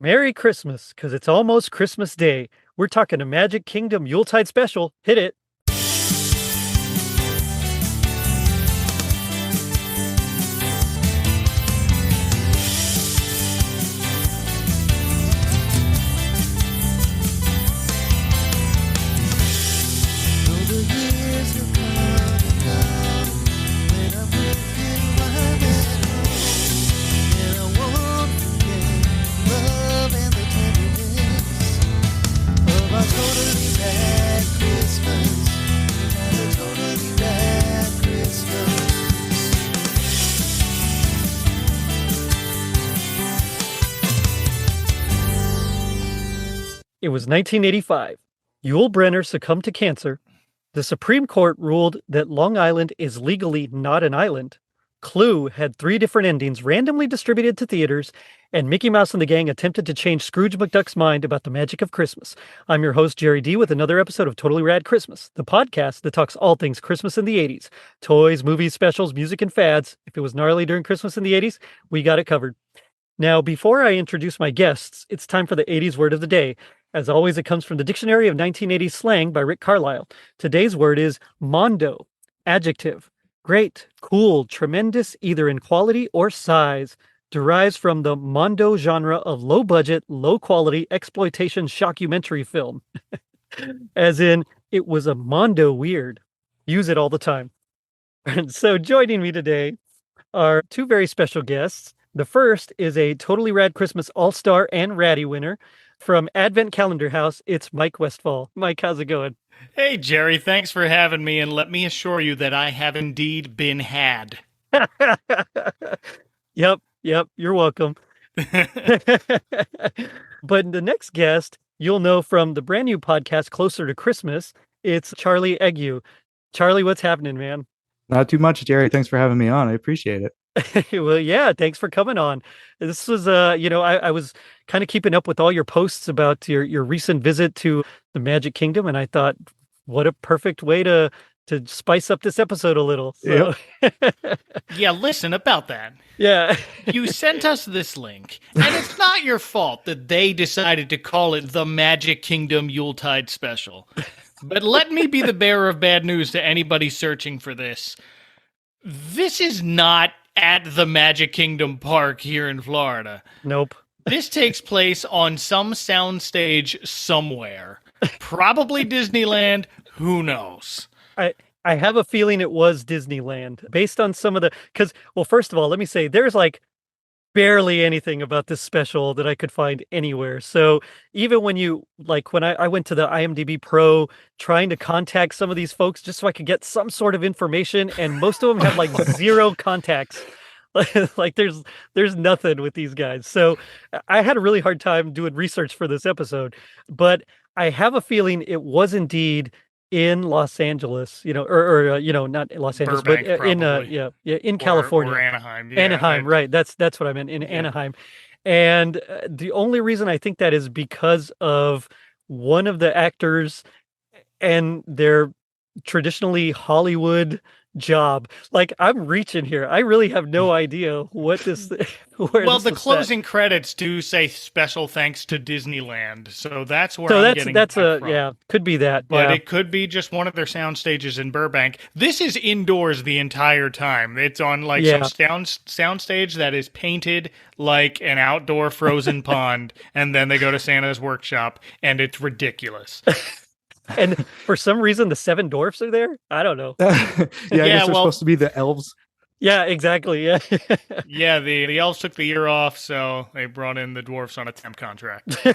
Merry Christmas, because it's almost Christmas Day. We're talking a Magic Kingdom Yuletide special. Hit it. It was 1985. Yul Brynner succumbed to cancer. The Supreme Court ruled that Long Island is legally not an island. Clue had 3 different endings randomly distributed to theaters, and Mickey Mouse and the gang attempted to change Scrooge McDuck's mind about the magic of Christmas. I'm your host, Jerry D, with another episode of Totally Rad Christmas, the podcast that talks all things Christmas in the 80s. Toys, movies, specials, music, and fads. If it was gnarly during Christmas in the 80s, we got it covered. Now, before I introduce my guests, it's time for the 80s word of the day. As always, it comes from the Dictionary of 1980s Slang by Rick Carlisle. Today's word is mondo, adjective. Great, cool, tremendous, either in quality or size. Derives from the mondo genre of low-budget, low-quality exploitation shockumentary film. As in, it was a mondo weird. Use it all the time. And so joining me today are 2 very special guests. The first is a Totally Rad Christmas All-Star and Ratty winner. From Advent Calendar House, it's Mike Westfall. Mike, how's it going? Hey, Jerry, thanks for having me, and let me assure you that I have indeed been had. Yep, you're welcome. But the next guest, you'll know from the brand new podcast, Closer to Christmas, it's Charlie Ague. Charlie, what's happening, man? Not too much, Jerry. Thanks for having me on. I appreciate it. Well, yeah, thanks for coming on. This was, I was kind of keeping up with all your posts about your recent visit to the Magic Kingdom, and I thought, what a perfect way to spice up this episode a little. So. Yep. Yeah, listen about that. Yeah. You sent us this link, and it's not your fault that they decided to call it the Magic Kingdom Yuletide Special. But let me be the bearer of bad news to anybody searching for this. This is not at the Magic Kingdom Park here in Florida. Nope. This takes place on some soundstage somewhere. Probably Disneyland. Who knows? I have a feeling it was Disneyland based on some of the, because, well, first of all, let me say there's like barely anything about this special that I could find anywhere. So even when I went to the IMDb Pro trying to contact some of these folks just so I could get some sort of information, and most of them have like 0 contacts. Like there's nothing with these guys. So I had a really hard time doing research for this episode, but I have a feeling it was indeed in Los Angeles, or not Los Angeles, Burbank, but in California, or Anaheim. Yeah, Anaheim, right? That's what I meant, in Anaheim. And the only reason I think that is because of one of the actors and their traditionally Hollywood job. Like, I'm reaching here. I really have no idea what this. Well, the closing credits do say special thanks to Disneyland, so that's where I'm getting that's that from. Yeah, could be that, but it could be just one of their sound stages in Burbank. This is indoors the entire time. It's on like some sound stage that is painted like an outdoor frozen pond, and then they go to Santa's workshop, and it's ridiculous. And for some reason, the 7 dwarfs are there. I don't know. I guess they're supposed to be the elves. Yeah, exactly. Yeah. Yeah, the elves took the year off, so they brought in the dwarfs on a temp contract. I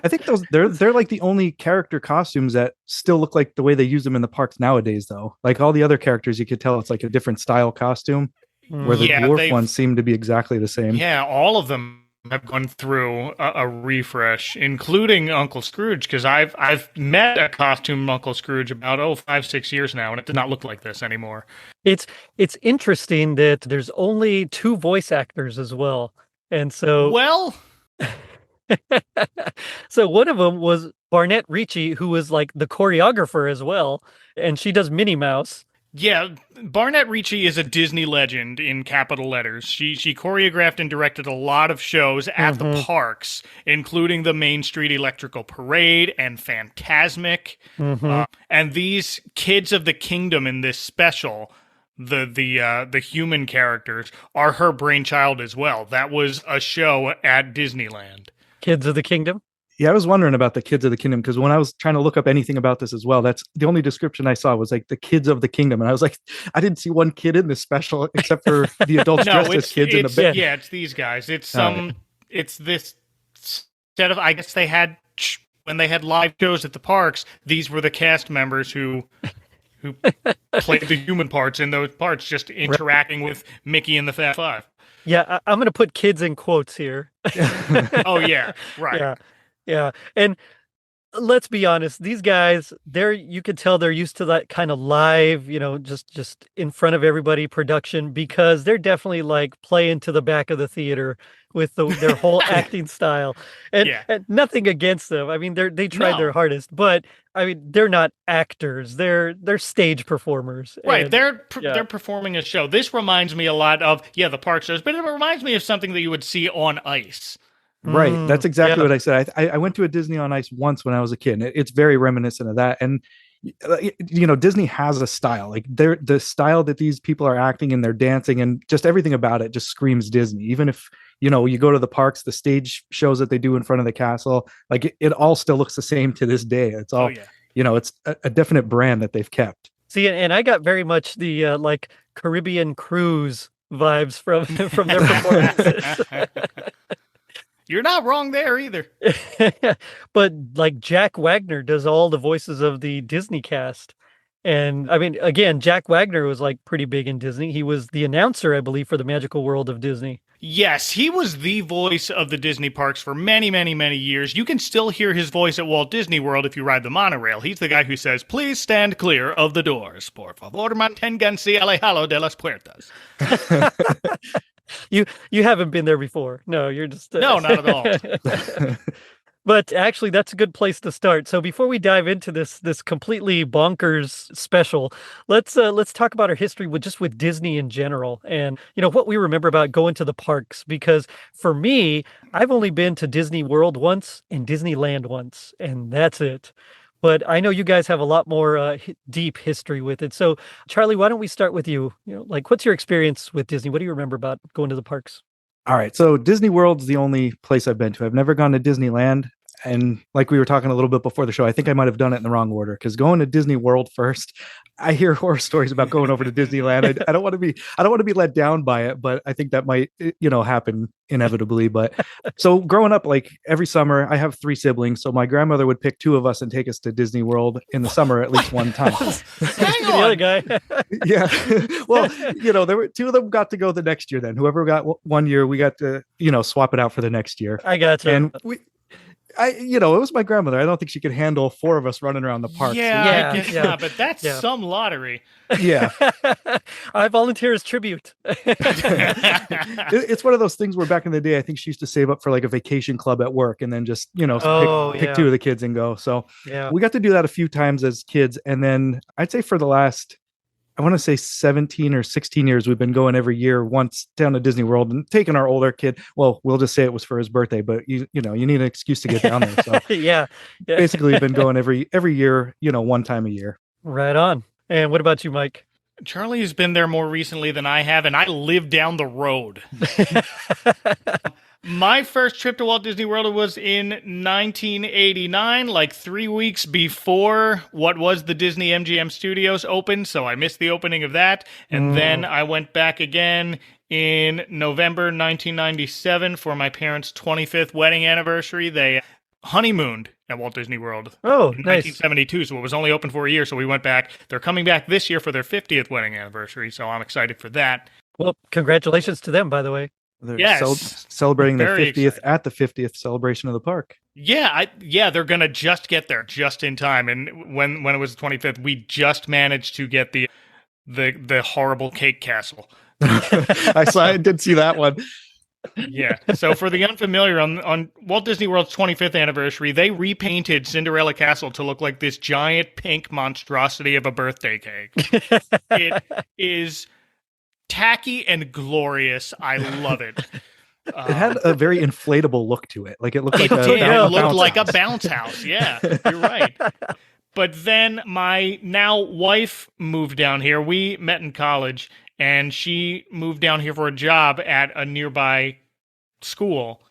think they're like the only character costumes that still look like the way they use them in the parks nowadays, though. Like all the other characters, you could tell it's like a different style costume, where the dwarf ones seem to be exactly the same. Yeah, all of them have gone through a refresh, including Uncle Scrooge, because I've met a costume Uncle Scrooge about 5-6 years now, and it does not look like this anymore. It's interesting that there's only 2 voice actors as well, and so so one of them was Barnett Ricci, who was like the choreographer as well, and she does Minnie Mouse. Yeah, Barnett Ricci is a Disney legend in capital letters. She choreographed and directed a lot of shows at the parks, including the Main Street Electrical Parade and Fantasmic. And these kids of the kingdom in this special, the human characters, are her brainchild as well. That was a show at Disneyland. Kids of the Kingdom? Yeah, I was wondering about the Kids of the Kingdom because when I was trying to look up anything about this as well, that's the only description I saw was like the Kids of the Kingdom, and I was like, I didn't see one kid in this special except for the adults dressed as kids in the bed. Yeah, it's these guys. It's this set of. I guess they had when they had live shows at the parks. These were the cast members who played the human parts in those parts, just interacting with Mickey and the Fat Five. Yeah, I'm going to put kids in quotes here. Oh yeah, right. Yeah. And let's be honest, these guys, you could tell they're used to that kind of live, just in front of everybody production, because they're definitely like playing to the back of the theater with their whole acting style. And nothing against them. I mean, they tried their hardest, but I mean, they're not actors. They're stage performers. Right. They're performing a show. This reminds me a lot of the park shows, but it reminds me of something that you would see on ice. Right. That's exactly what I said. I went to a Disney on Ice once when I was a kid. It's very reminiscent of that. And, Disney has a style. Like the style that these people are acting and they're dancing and just everything about it just screams Disney. Even if, you go to the parks, the stage shows that they do in front of the castle, like it all still looks the same to this day. It's all, it's a definite brand that they've kept. See, and I got very much the like Caribbean cruise vibes from their performances. You're not wrong there either. But like Jack Wagner does all the voices of the Disney cast. And I mean, again, Jack Wagner was like pretty big in Disney. He was the announcer, I believe, for the Magical World of Disney. Yes, he was the voice of the Disney parks for many, many, many years. You can still hear his voice at Walt Disney World if you ride the monorail. He's the guy who says, "Please stand clear of the doors. Por favor, manténganse alejado de las puertas." You haven't been there before. No, you're just no, not at all. But actually, that's a good place to start. So before we dive into this completely bonkers special, let's talk about our history with Disney in general, and what we remember about going to the parks. Because for me, I've only been to Disney World once and Disneyland once, and that's it. But I know you guys have a lot more deep history with it. So, Charlie, why don't we start with you? What's your experience with Disney? What do you remember about going to the parks? All right. So Disney World's the only place I've been to. I've never gone to Disneyland. And like we were talking a little bit before the show, I think I might have done it in the wrong order because going to Disney World first, I hear horror stories about going over to Disneyland. I don't want to be let down by it, but I think that might, happen inevitably. But so growing up, like every summer, I have 3 siblings. So my grandmother would pick 2 of us and take us to Disney World in the summer at least one time. Hang on. The other guy. Yeah. Well, there were 2 of them got to go the next year. Then whoever got one year, we got to, swap it out for the next year. I got you. And it was my grandmother. I don't think she could handle 4 of us running around the park. Yeah, I guess not, but that's some lottery. Yeah. I volunteer as tribute. It's one of those things where back in the day, I think she used to save up for like a vacation club at work and then just, pick 2 of the kids and go. So we got to do that a few times as kids. And then I'd say for the last, I want to say 17 or 16 years, we've been going every year once down to Disney World and taking our older kid. Well, we'll just say it was for his birthday, but you need an excuse to get down there. So yeah. Basically we've been going every year, one time a year. Right on. And what about you, Mike? Charlie has been there more recently than I have, and I live down the road. My first trip to Walt Disney World was in 1989, like 3 weeks before what was the Disney MGM Studios opened, so I missed the opening of that. And then I went back again in November 1997 for my parents' 25th wedding anniversary. They honeymooned at Walt Disney World in 1972, so it was only open for a year, so we went back. They're coming back this year for their 50th wedding anniversary, so I'm excited for that. Well, congratulations to them, by the way. They're celebrating their 50th at the 50th celebration of the park. Yeah, they're going to just get there just in time. And when it was the 25th, we just managed to get the horrible cake castle. I did see that one. Yeah. So for the unfamiliar, on Walt Disney World's 25th anniversary, they repainted Cinderella Castle to look like this giant pink monstrosity of a birthday cake. It is tacky and glorious. I love it. It had a very inflatable look to it. Like it looked like it looked like house. a bounce house. Yeah, you're right. But then my now wife moved down here. We met in college, and she moved down here for a job at a nearby school.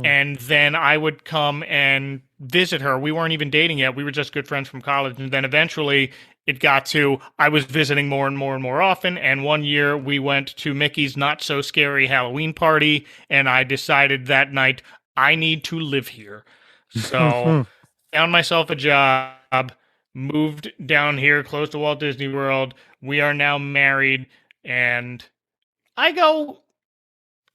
And then I would come and visit her. We weren't even dating yet. We were just good friends from college. And then eventually it got to I was visiting more and more and more often. And one year we went to Mickey's Not So Scary Halloween party. And I decided that night I need to live here. So found myself a job, moved down here close to Walt Disney World. We are now married. And I go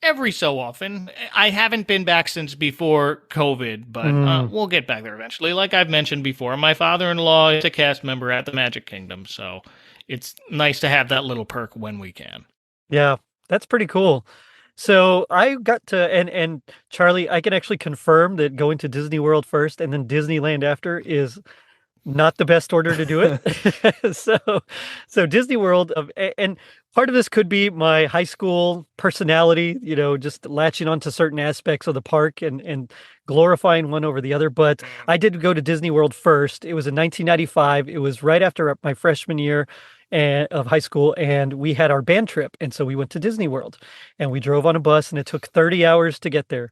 every so often. I haven't been back since before COVID, but we'll get back there eventually. Like I've mentioned before, my father-in-law is a cast member at the Magic Kingdom, so it's nice to have that little perk when we can. Yeah, that's pretty cool. So I got to, and Charlie, I can actually confirm that going to Disney World first and then Disneyland after is not the best order to do it. So Disney World and part of this could be my high school personality, just latching onto certain aspects of the park and glorifying one over the other. But I did go to Disney World first. It was in 1995. It was right after my freshman year of high school, and we had our band trip. And so we went to Disney World, and we drove on a bus, and it took 30 hours to get there.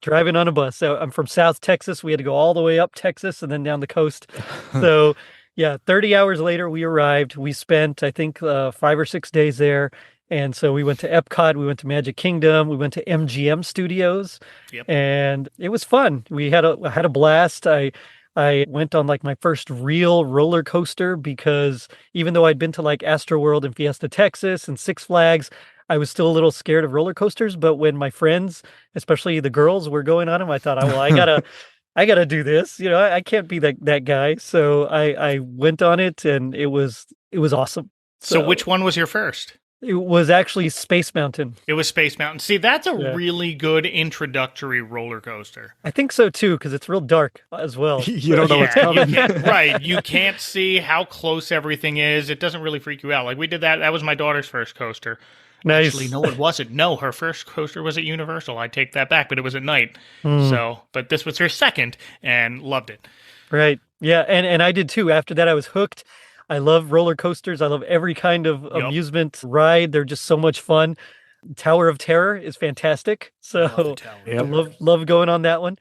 Driving on a bus. So I'm from South Texas. We had to go all the way up Texas and then down the coast. So yeah, 30 hours later, we arrived. We spent, I think, 5 or 6 days there. And so we went to Epcot, we went to Magic Kingdom, we went to MGM Studios, and it was fun. I had a blast. I went on like my first real roller coaster because even though I'd been to like Astroworld and Fiesta Texas and Six Flags, I was still a little scared of roller coasters. But when my friends, especially the girls, were going on them, I thought, I gotta do this. I can't be that guy. So I went on it, and it was awesome. So which one was your first? It was actually Space Mountain. It was Space Mountain. See, that's a really good introductory roller coaster. I think so too, because it's real dark as well. You don't know what's coming. Right. You can't see how close everything is. It doesn't really freak you out. Like we did that. That was my daughter's first coaster. Nice. Actually, no, it wasn't. No, her first coaster was at Universal. I take that back, but it was at night. So, but this was her second, and loved it. Right. Yeah, and I did too. After that, I was hooked. I love roller coasters. I love every kind of amusement ride. They're just so much fun. Tower of Terror is fantastic. So I love going on that one.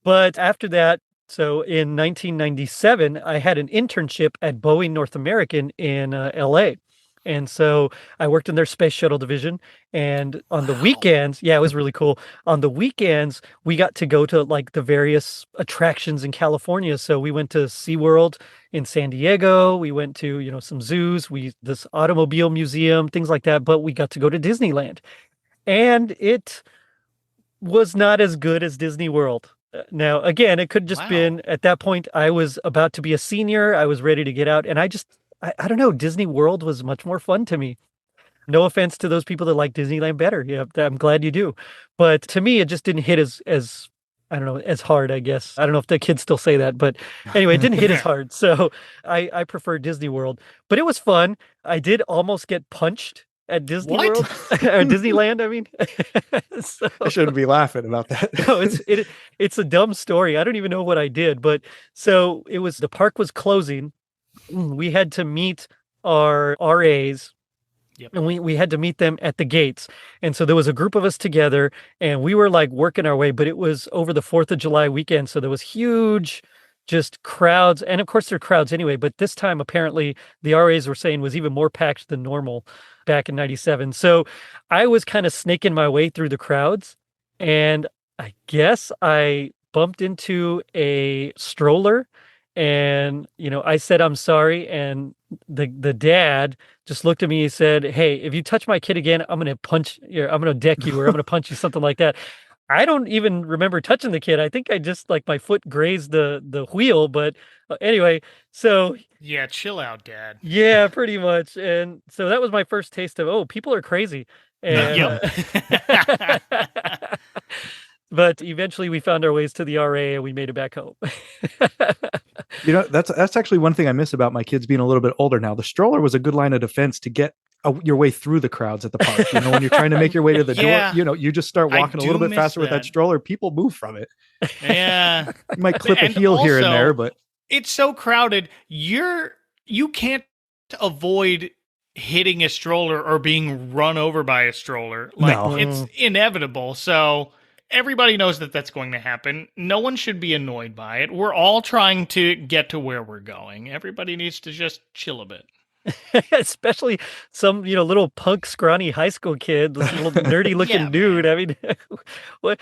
But after that, so in 1997, I had an internship at Boeing North American in LA. And so I worked in their space shuttle division. And on the weekends, it was really cool. On the weekends, we got to go to like the various attractions in California. So we went to SeaWorld in San Diego. We went to, some zoos, this automobile museum, things like that. But we got to go to Disneyland. And it was not as good as Disney World. Now, again, it could just been at that point, I was about to be a senior. I was ready to get out. And I don't know, Disney World was much more fun to me. No offense to those people that like Disneyland better. Yeah, I'm glad you do. But to me, it just didn't hit as I don't know, as hard, I guess. I don't know if the kids still say that, but anyway, it didn't hit as hard. So I prefer Disney World, but it was fun. I did almost get punched at Disney World or Disneyland. I mean, I shouldn't be laughing about that. No, it's a dumb story. I don't even know what I did, but so the park was closing. We had to meet our RAs, and we had to meet them at the gates. And so there was a group of us together, and we were like working our way, but it was over the 4th of July weekend. So there was huge just crowds. And of course there are crowds anyway, but this time apparently the RAs were saying was even more packed than normal back in 97. So I was kind of snaking my way through the crowds, and I guess I bumped into a stroller. And, I said, I'm sorry. And the dad just looked at me and said, hey, if you touch my kid again, I'm going to deck you, or I'm going to punch you, something like that. I don't even remember touching the kid. I think I just my foot grazed the wheel. But anyway, so. Yeah, chill out, Dad. Yeah, pretty much. And so that was my first taste of, people are crazy. And but eventually we found our ways to the RA and we made it back home. That's actually one thing I miss about my kids being a little bit older now. The stroller was a good line of defense to get your way through the crowds at the park. When you're trying to make your way to the door, you just start walking a little bit faster with that stroller. People move from it. Yeah. You might clip a heel also, here and there, but it's so crowded. You can't avoid hitting a stroller or being run over by a stroller. It's inevitable. So everybody knows that that's going to happen. No one should be annoyed by it. We're all trying to get to where we're going. Everybody needs to just chill a bit. Especially some, little punk, scrawny high school kid, this little nerdy looking dude. Man. I mean, what?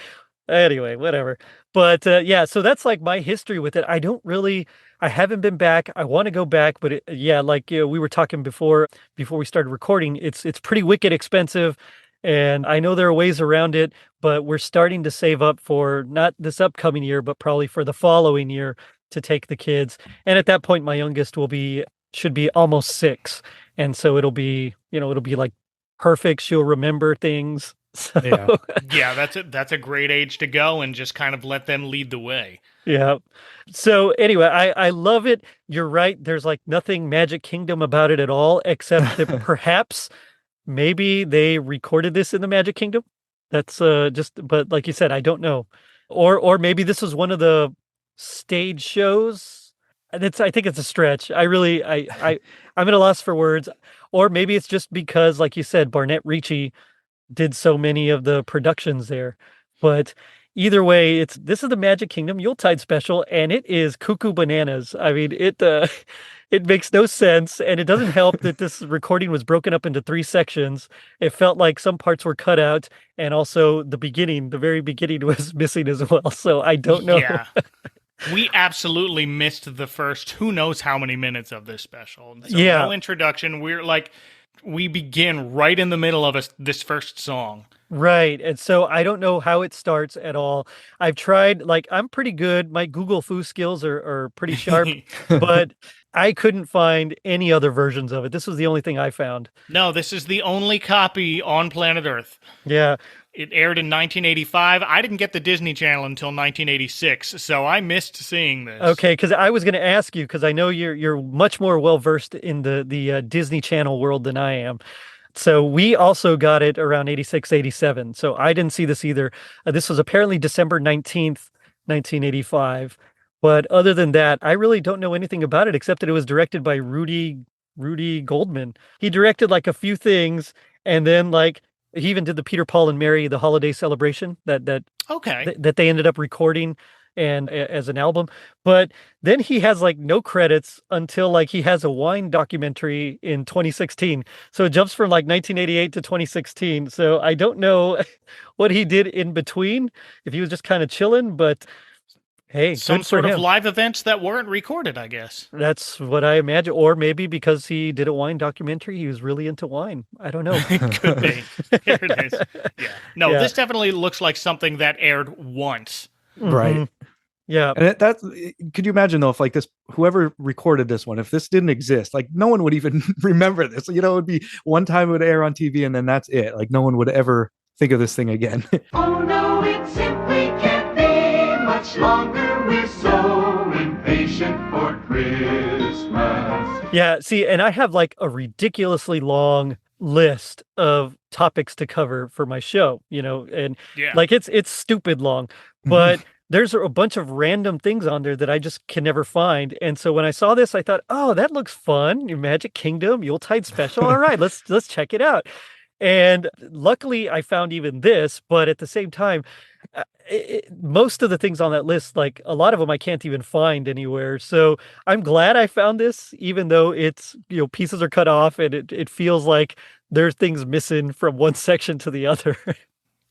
Anyway, whatever. But so that's like my history with it. I haven't been back. I want to go back, but we were talking before we started recording, it's pretty wicked expensive. And I know there are ways around it, but we're starting to save up for not this upcoming year, but probably for the following year to take the kids. And at that point, my youngest should be almost 6. And so it'll be like perfect. She'll remember things. So. Yeah, that's a great age to go and just kind of let them lead the way. Yeah. So anyway, I love it. You're right. There's like nothing Magic Kingdom about it at all, except that perhaps maybe they recorded this in the Magic Kingdom. That's but like you said, I don't know. Or maybe this was one of the stage shows. I think it's a stretch. I'm at a loss for words. Or maybe it's just because, like you said, Barnett Ricci did so many of the productions there. But either way, this is the Magic Kingdom Yuletide special, and it is cuckoo bananas. I mean, it makes no sense, and it doesn't help that this recording was broken up into 3 sections. It felt like some parts were cut out, and also the very beginning was missing as well. So I don't know. Yeah. We absolutely missed the first who knows how many minutes of this special. So no introduction. We begin right in the middle of this first song. Right. And so I don't know how it starts at all. I've tried, I'm pretty good. My Google Foo skills are pretty sharp, but I couldn't find any other versions of it. This was the only thing I found. No, this is the only copy on planet Earth. Yeah. It aired in 1985. I didn't get the Disney Channel until 1986, so I missed seeing this. Okay, because I was going to ask you, because I know you're much more well-versed in the Disney Channel world than I am. So we also got it around 86, 87. So I didn't see this either. This was apparently December 19th, 1985. But other than that, I really don't know anything about it, except that it was directed by Rudy Goldman. He directed like a few things, and then he even did the Peter, Paul, and Mary, the holiday celebration that they ended up recording and as an album. But then he has no credits until he has a wine documentary in 2016. So it jumps from 1988 to 2016. So I don't know what he did in between, if he was just kind of chilling, but hey, some sort of live events that weren't recorded, I guess. That's what I imagine. Or maybe because he did a wine documentary, he was really into wine. I don't know. Could be. Here it is. Yeah. No, this definitely looks like something that aired once. Right. Mm-hmm. Yeah. And could you imagine though, if whoever recorded this one, if this didn't exist, no one would even remember this. It would be one time it would air on TV and then that's it. No one would ever think of this thing again. Oh no, it simply can't be much longer. We're so impatient for Christmas. Yeah. See, and I have a ridiculously long list of topics to cover for my show, and it's stupid long, but there's a bunch of random things on there that I just can never find. And so when I saw this, I thought, oh, that looks fun. Your Magic Kingdom Yuletide special. All right, let's check it out. And luckily I found even this, but at the same time, most of the things on that list, a lot of them I can't even find anywhere. So I'm glad I found this, even though it's, pieces are cut off and it feels like there's things missing from one section to the other.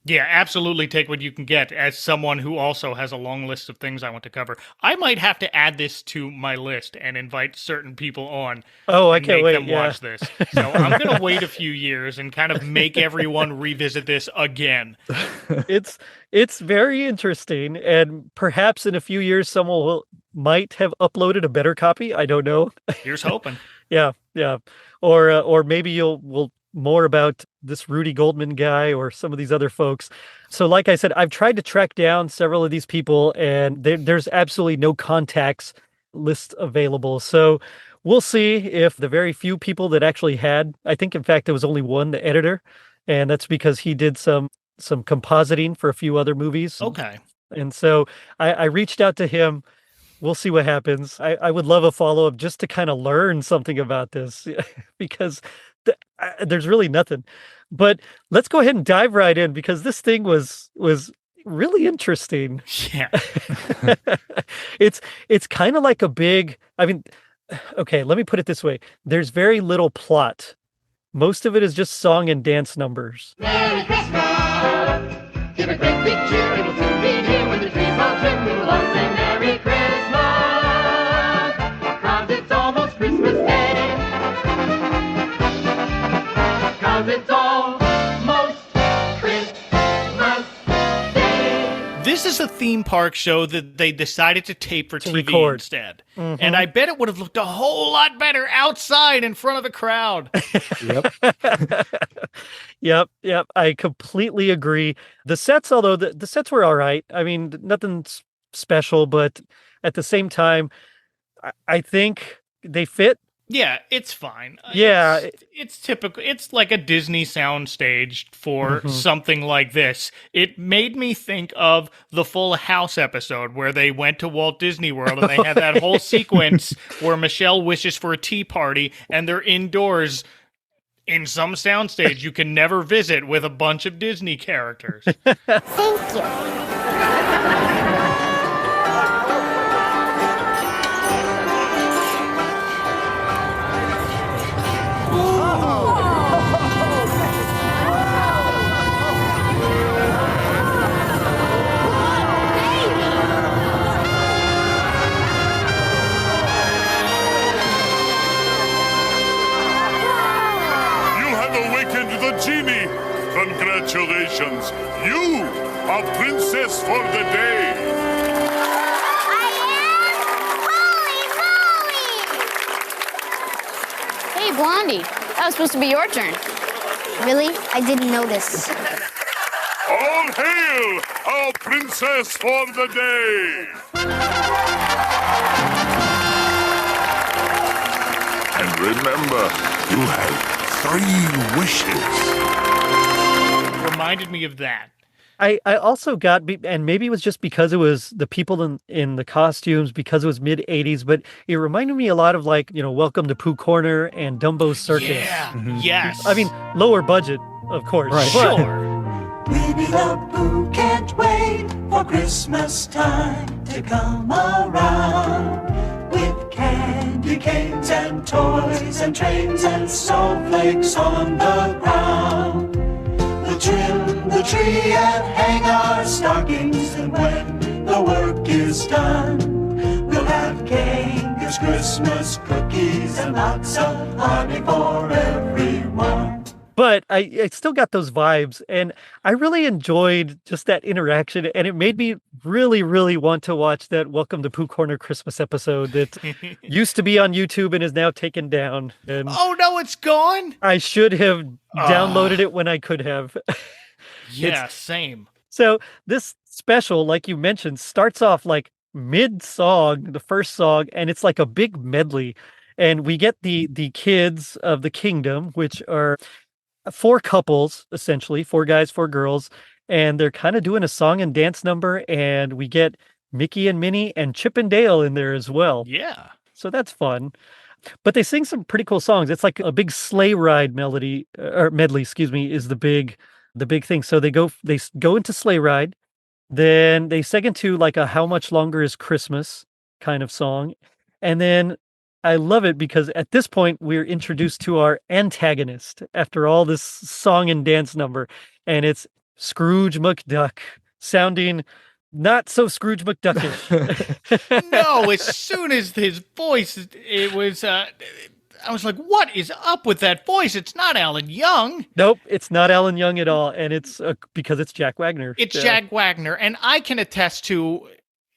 Yeah, absolutely take what you can get. As someone who also has a long list of things I want to cover, I might have to add this to my list and invite certain people on. Oh, I can't wait. Them watch this. So I'm going to wait a few years and kind of make everyone revisit this again. It's very interesting, and perhaps in a few years someone might have uploaded a better copy. I don't know. Here's hoping. Yeah. Or maybe we'll more about this Rudy Goldman guy or some of these other folks. So like I said, I've tried to track down several of these people, and there's absolutely no contacts list available. So we'll see if the very few people that actually had, I think in fact there was only one, the editor, and that's because he did some compositing for a few other movies. Okay. And so I reached out to him. We'll see what happens. I would love a follow-up just to kind of learn something about this because there's really nothing. But let's go ahead and dive right in because this thing was really interesting. Yeah. It's kind of like a big, I mean, okay, let me put it this way. There's very little plot. Most of it is just song and dance numbers. Merry Christmas! Give a great big cheer, it'll soon be here when the trees all trim. We will all say Merry Christmas, 'cause it's almost Christmas Day. 'Cause it's almost Christmas Day. This is a theme park show that they decided to tape for TV record. instead. Mhm. And I bet it would have looked a whole lot better outside in front of a crowd. Yep. Yep. I completely agree. The sets, although the sets were all right. I mean, nothing special, but at the same time, I think they fit. Yeah, it's fine. Yeah. It's typical. It's like a Disney soundstage for Mhm. something like this. It made me think of the Full House episode where they went to Walt Disney World and they had that whole sequence where Michelle wishes for a tea party and they're indoors in some soundstage you can never visit with a bunch of Disney characters. Thank you. You have awakened the genie. Congratulations. You are princess for the day. I am? Holy moly! Hey, Blondie, that was supposed to be your turn. Really? I didn't notice. All hail our princess for the day. And remember, you have 3 wishes. Reminded me of that. I also got, and maybe it was just because it was the people in the costumes, because it was mid 80s, but it reminded me a lot of like, Welcome to Pooh Corner and Dumbo's Circus. Yeah. Yes. I mean, lower budget, of course. Right. but- Sure. Winnie the Pooh can't wait for Christmas time to come around. With candy canes and toys and trains and snowflakes on the ground. We'll trim the tree and hang our stockings, and when the work is done, we'll have Kangaroo's Christmas cookies and lots of honey for everyone. But I still got those vibes, and I really enjoyed just that interaction, and it made me really, really want to watch that Welcome to Pooh Corner Christmas episode that used to be on YouTube and is now taken down. And Oh, no, it's gone? I should have downloaded it when I could have. Yeah, same. So this special, like you mentioned, starts off like mid-song, the first song, and it's like a big medley. And we get the kids of the kingdom, which are 4 couples, essentially, 4 guys, 4 girls, and they're kind of doing a song and dance number, and we get Mickey and Minnie and Chip and Dale in there as well. Yeah. So that's fun. But they sing some pretty cool songs. It's like a big sleigh ride melody or medley, excuse me, is the big thing. So they go into sleigh ride, then they sing into like a How Much Longer Is Christmas kind of song, and then I love it because at this point we're introduced to our antagonist after all this song and dance number, and it's Scrooge McDuck, sounding not so Scrooge McDuckish. No, as soon as his voice, it was, I was like, what is up with that voice? It's not Alan Young. Nope, it's not Alan Young at all, and it's because it's Jack Wagner. It's Yeah. Jack Wagner, and I can attest to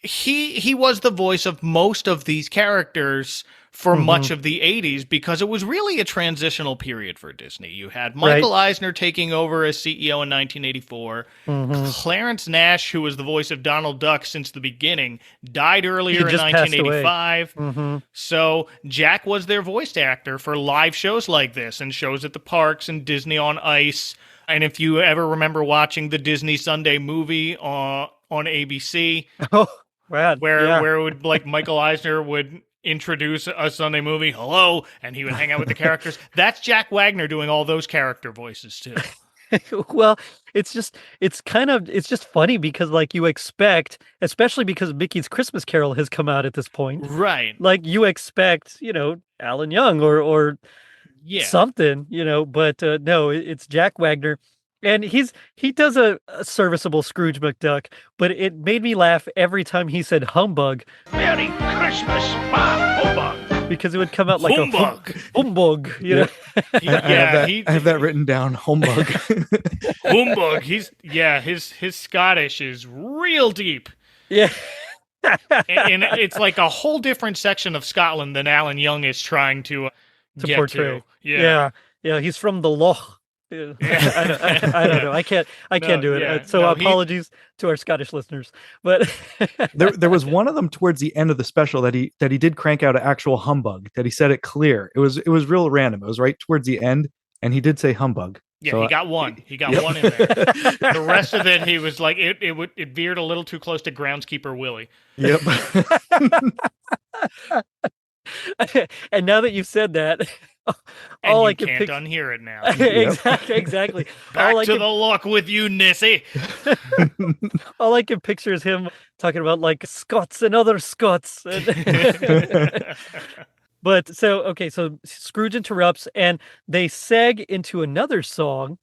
he was the voice of most of these characters for much of the 80s because it was really a transitional period for Disney. You had Michael Eisner taking over as CEO in 1984. Clarence Nash, who was the voice of Donald Duck since the beginning, died earlier in 1985. So Jack was their voice actor for live shows like this and shows at the parks and Disney on Ice. And if you ever remember watching the Disney Sunday movie on ABC, where it would like Michael Eisner would introduce a Sunday movie, hello, and he would hang out with the characters. That's Jack Wagner doing all those character voices too. Well, it's just funny because like you expect, especially because Mickey's Christmas Carol has come out at this point. Right. Like you expect, Alan Young or something, but no, it's Jack Wagner. And he does a serviceable Scrooge McDuck, but it made me laugh every time he said humbug. Merry Christmas, humbug! Because it would come out like humbug. A humbug, you know? I have that written down, humbug. Humbug. His Scottish is real deep. Yeah. and it's like a whole different section of Scotland than Alan Young is trying to get portray. to. Yeah. Yeah, he's from the Loch. Yeah. I don't know. I can't do it. Apologies to our Scottish listeners. But there was one of them towards the end of the special that he did crank out an actual humbug, that he said it clear. It was real random. It was right towards the end, and he did say humbug. Yeah, so, he got one. He got one in there. The rest of it, he was like, it veered a little too close to groundskeeper Willie. Yep. And now that you've said that, all I can't unhear it now. Exactly. Back to the lock with you, Nissy. All I can picture is him talking about like Scots and other Scots. But so Scrooge interrupts and they seg into another song.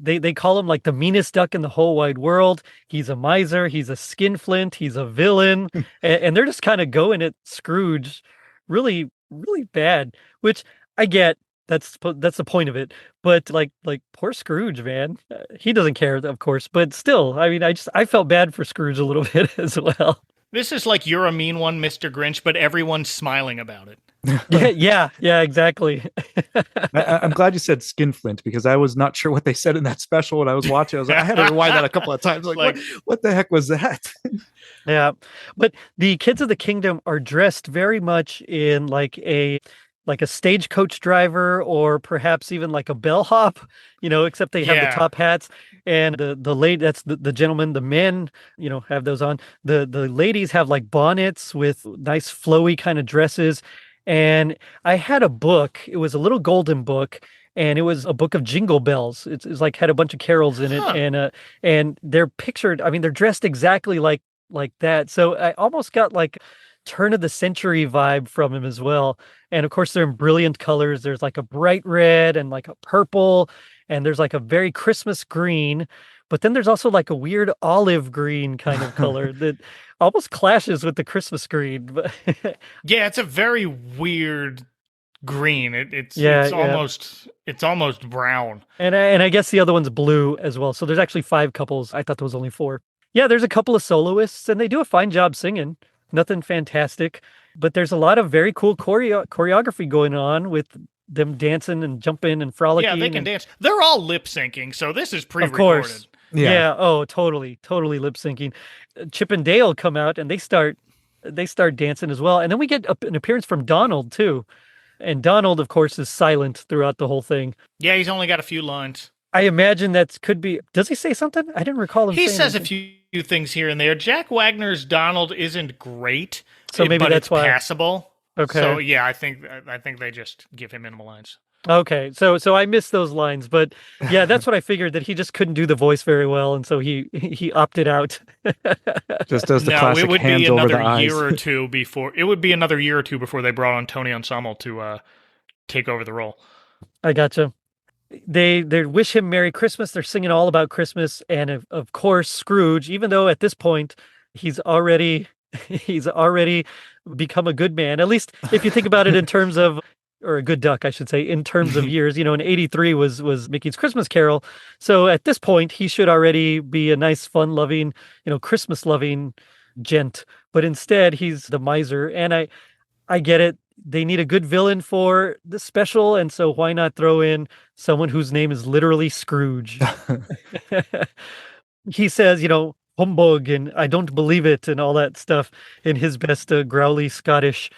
They call him like the meanest duck in the whole wide world. He's a miser. He's a skinflint. He's a villain. And they're just kind of going at Scrooge really, really bad, which I get. That's the point of it. But like poor Scrooge, man. He doesn't care, of course. But still, I mean, I felt bad for Scrooge a little bit as well. This is like You're a Mean One, Mr. Grinch, but everyone's smiling about it. Yeah, exactly. I'm glad you said skinflint because I was not sure what they said in that special when I was watching. I had to rewind that a couple of times. Like what the heck was that? Yeah, but the kids of the kingdom are dressed very much in like a stagecoach driver or perhaps even like a bellhop, except they have the top hats. And the lady, that's the gentleman, the men, have those on. The ladies have like bonnets with nice flowy kind of dresses. And I had a book. It was a little golden book. And it was a book of jingle bells. It's like had a bunch of carols in it. And they're pictured, I mean, they're dressed exactly like that. So I almost got like turn of the century vibe from him as well. And of course they're in brilliant colors. There's like a bright red and like a purple, and there's like a very Christmas green, but then there's also like a weird olive green kind of color that almost clashes with the Christmas green. Yeah, it's a very weird green. It's almost brown. And I guess the other one's blue as well. So there's actually 5 couples. I thought there was only 4. Yeah, there's a couple of soloists and they do a fine job singing. Nothing fantastic, but there's a lot of very cool choreography going on with them dancing and jumping and frolicking. Yeah, they can dance. They're all lip syncing, so this is pre-recorded. Of course. Yeah. Oh, totally lip syncing. Chip and Dale come out and they start dancing as well. And then we get an appearance from Donald too. And Donald, of course, is silent throughout the whole thing. Yeah, he's only got a few lines. I imagine that could be. Does he say something? I didn't recall him. He saying says anything. a few things here and there. Jack Wagner's Donald isn't great, so maybe but that's it's why. Passable. Okay. So yeah, I think they just give him minimal lines. Okay, so I missed those lines, but yeah, that's what I figured, that he just couldn't do the voice very well, and so he opted out. Just does the classic it would hands be over another the eyes. year or two before. It would be another year or two before they brought on Tony Ensemble to take over the role. I gotcha. They wish him Merry Christmas. They're singing all about Christmas, and of course Scrooge, even though at this point he's already become a good man. At least if you think about it in terms of, or a good duck, I should say, in terms of years. In 83 was Mickey's Christmas Carol. So at this point, he should already be a nice, fun-loving, Christmas-loving gent. But instead, he's the miser. And I get it. they need a good villain for the special, and so why not throw in someone whose name is literally Scrooge? He says, humbug and I don't believe it and all that stuff in his best growly Scottish.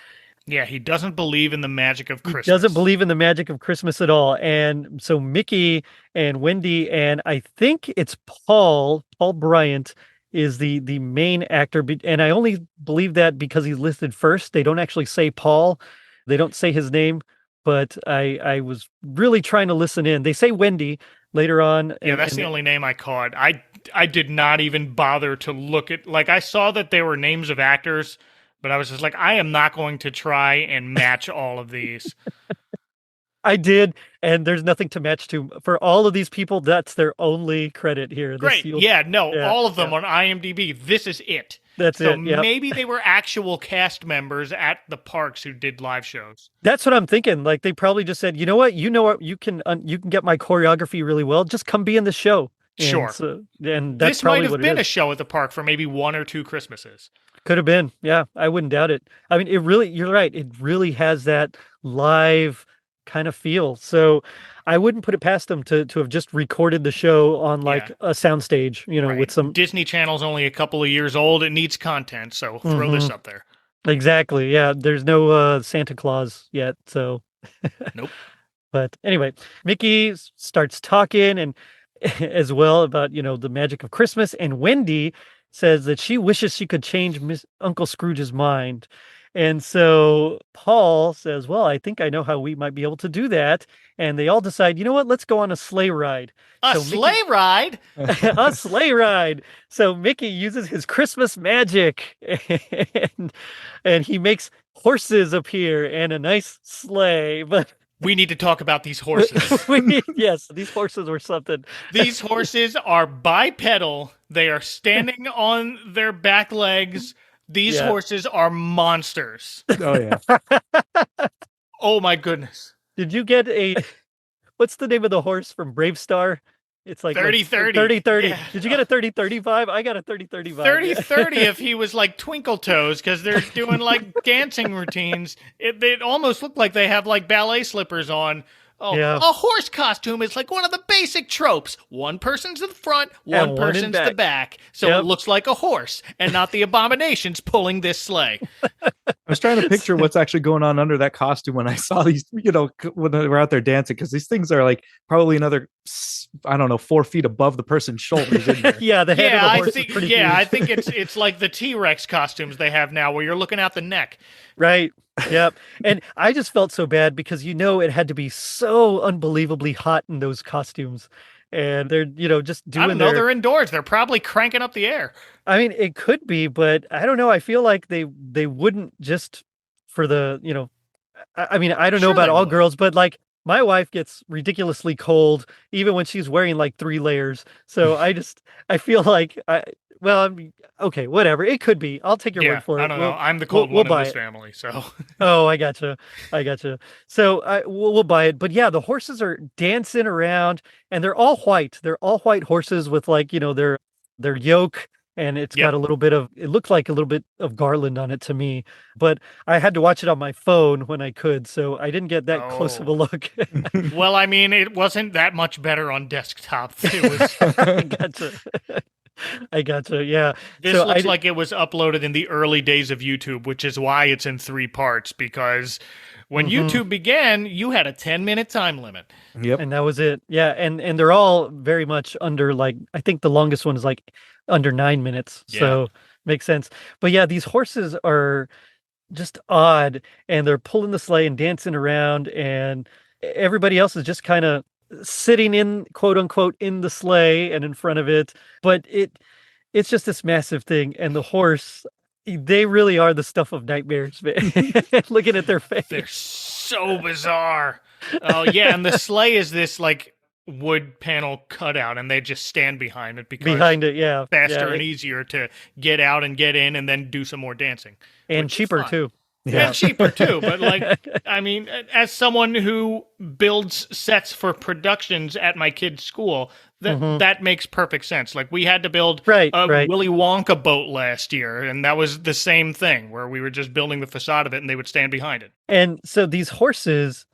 Yeah, he doesn't believe in the magic of Christmas. He doesn't believe in the magic of Christmas at all. And so Mickey and Wendy, and I think it's Paul Bryant is the main actor. And I only believe that because he's listed first. They don't actually say Paul. They don't say his name, but I was really trying to listen in. They say Wendy later on. Yeah, that's the only name I caught. I did not even bother to look at, like, I saw that they were names of actors, but I was just like, I am not going to try and match all of these. I did, and there's nothing to match to. For all of these people, that's their only credit here. Great. All of them on IMDb. This is it. That's so it. Yep. Maybe they were actual cast members at the parks who did live shows. That's what I'm thinking. Like they probably just said, you know what, you can get my choreography really well. Just come be in the show. Sure. And that's this probably might have what been it a is. show at the park for maybe 1 or 2 Christmases. Could have been. Yeah, I wouldn't doubt it. I mean, you're right. It really has that live kind of feel. So I wouldn't put it past them to have just recorded the show on like a soundstage, right. With some Disney Channel's only a couple of years old. It needs content. So throw this up there. Exactly. Yeah. There's no Santa Claus yet. So nope. But anyway, Mickey starts talking and as well about, the magic of Christmas. And Wendy says that she wishes she could change Uncle Scrooge's mind. And so Paul says, well, I think I know how we might be able to do that. And they all decide, you know what, let's go on a sleigh ride. A sleigh ride? A sleigh ride. So Mickey uses his Christmas magic and he makes horses appear and a nice sleigh. But we need to talk about these horses. Yes, these horses were something. These horses are bipedal. They are standing on their back legs. These horses are monsters. Oh, yeah. Oh, my goodness. Did you get what's the name of the horse from Brave Star? It's like 30-30. 30-30. Yeah. Did you get a 30-35? I got a 30-35. 30-30 if he was like Twinkle Toes, because they're doing like dancing routines. It almost looked like they have like ballet slippers on. Oh, yeah. A horse costume is like one of the basic tropes. One person's in the front, one person's the back. So it looks like a horse and not the abominations pulling this sleigh. I was trying to picture what's actually going on under that costume when I saw these, when they were out there dancing, because these things are like probably another, 4 feet above the person's shoulders. In there. Yeah, the head of the horse is pretty huge. I think it's like the T-Rex costumes they have now where you're looking out the neck. Right. Yep. And I just felt so bad because it had to be so unbelievably hot in those costumes. And they're, just doing I don't know, they're indoors. They're probably cranking up the air. I mean, it could be, but I don't know. I feel like they wouldn't just for the, I mean, I don't know about all girls, but like my wife gets ridiculously cold even when she's wearing like 3 layers. So I feel like okay, whatever. It could be. I'll take your word for it. I don't know. I'm the cold one in this family, so. Oh, I gotcha. So we'll buy it. But yeah, the horses are dancing around and they're all white. They're all white horses with like, their yoke. And it's got it looked like a little bit of garland on it to me, but I had to watch it on my phone when I could. So I didn't get that close of a look. Well, I mean, it wasn't that much better on desktop. It was. I gotcha. Yeah. This looks like it was uploaded in the early days of YouTube, which is why it's in 3 parts, because when YouTube began, you had a 10-minute time limit. Yep. And that was it. Yeah. And they're all very much under I think the longest one is like under 9 minutes. Yeah. So makes sense. But yeah, these horses are just odd and they're pulling the sleigh and dancing around and everybody else is just kind of sitting in quote unquote in the sleigh and in front of it, but it's just this massive thing. And the horse, they really are the stuff of nightmares, man. Looking at their face. They're so bizarre. Oh yeah. And the sleigh is this like wood panel cutout and they just stand behind it because faster and easier to get out and get in and then do some more dancing. And cheaper too. And cheaper too. But I mean, as someone who builds sets for productions at my kid's school, that makes perfect sense. Like we had to build a Willy Wonka boat last year, and that was the same thing where we were just building the facade of it and they would stand behind it. And so these horses,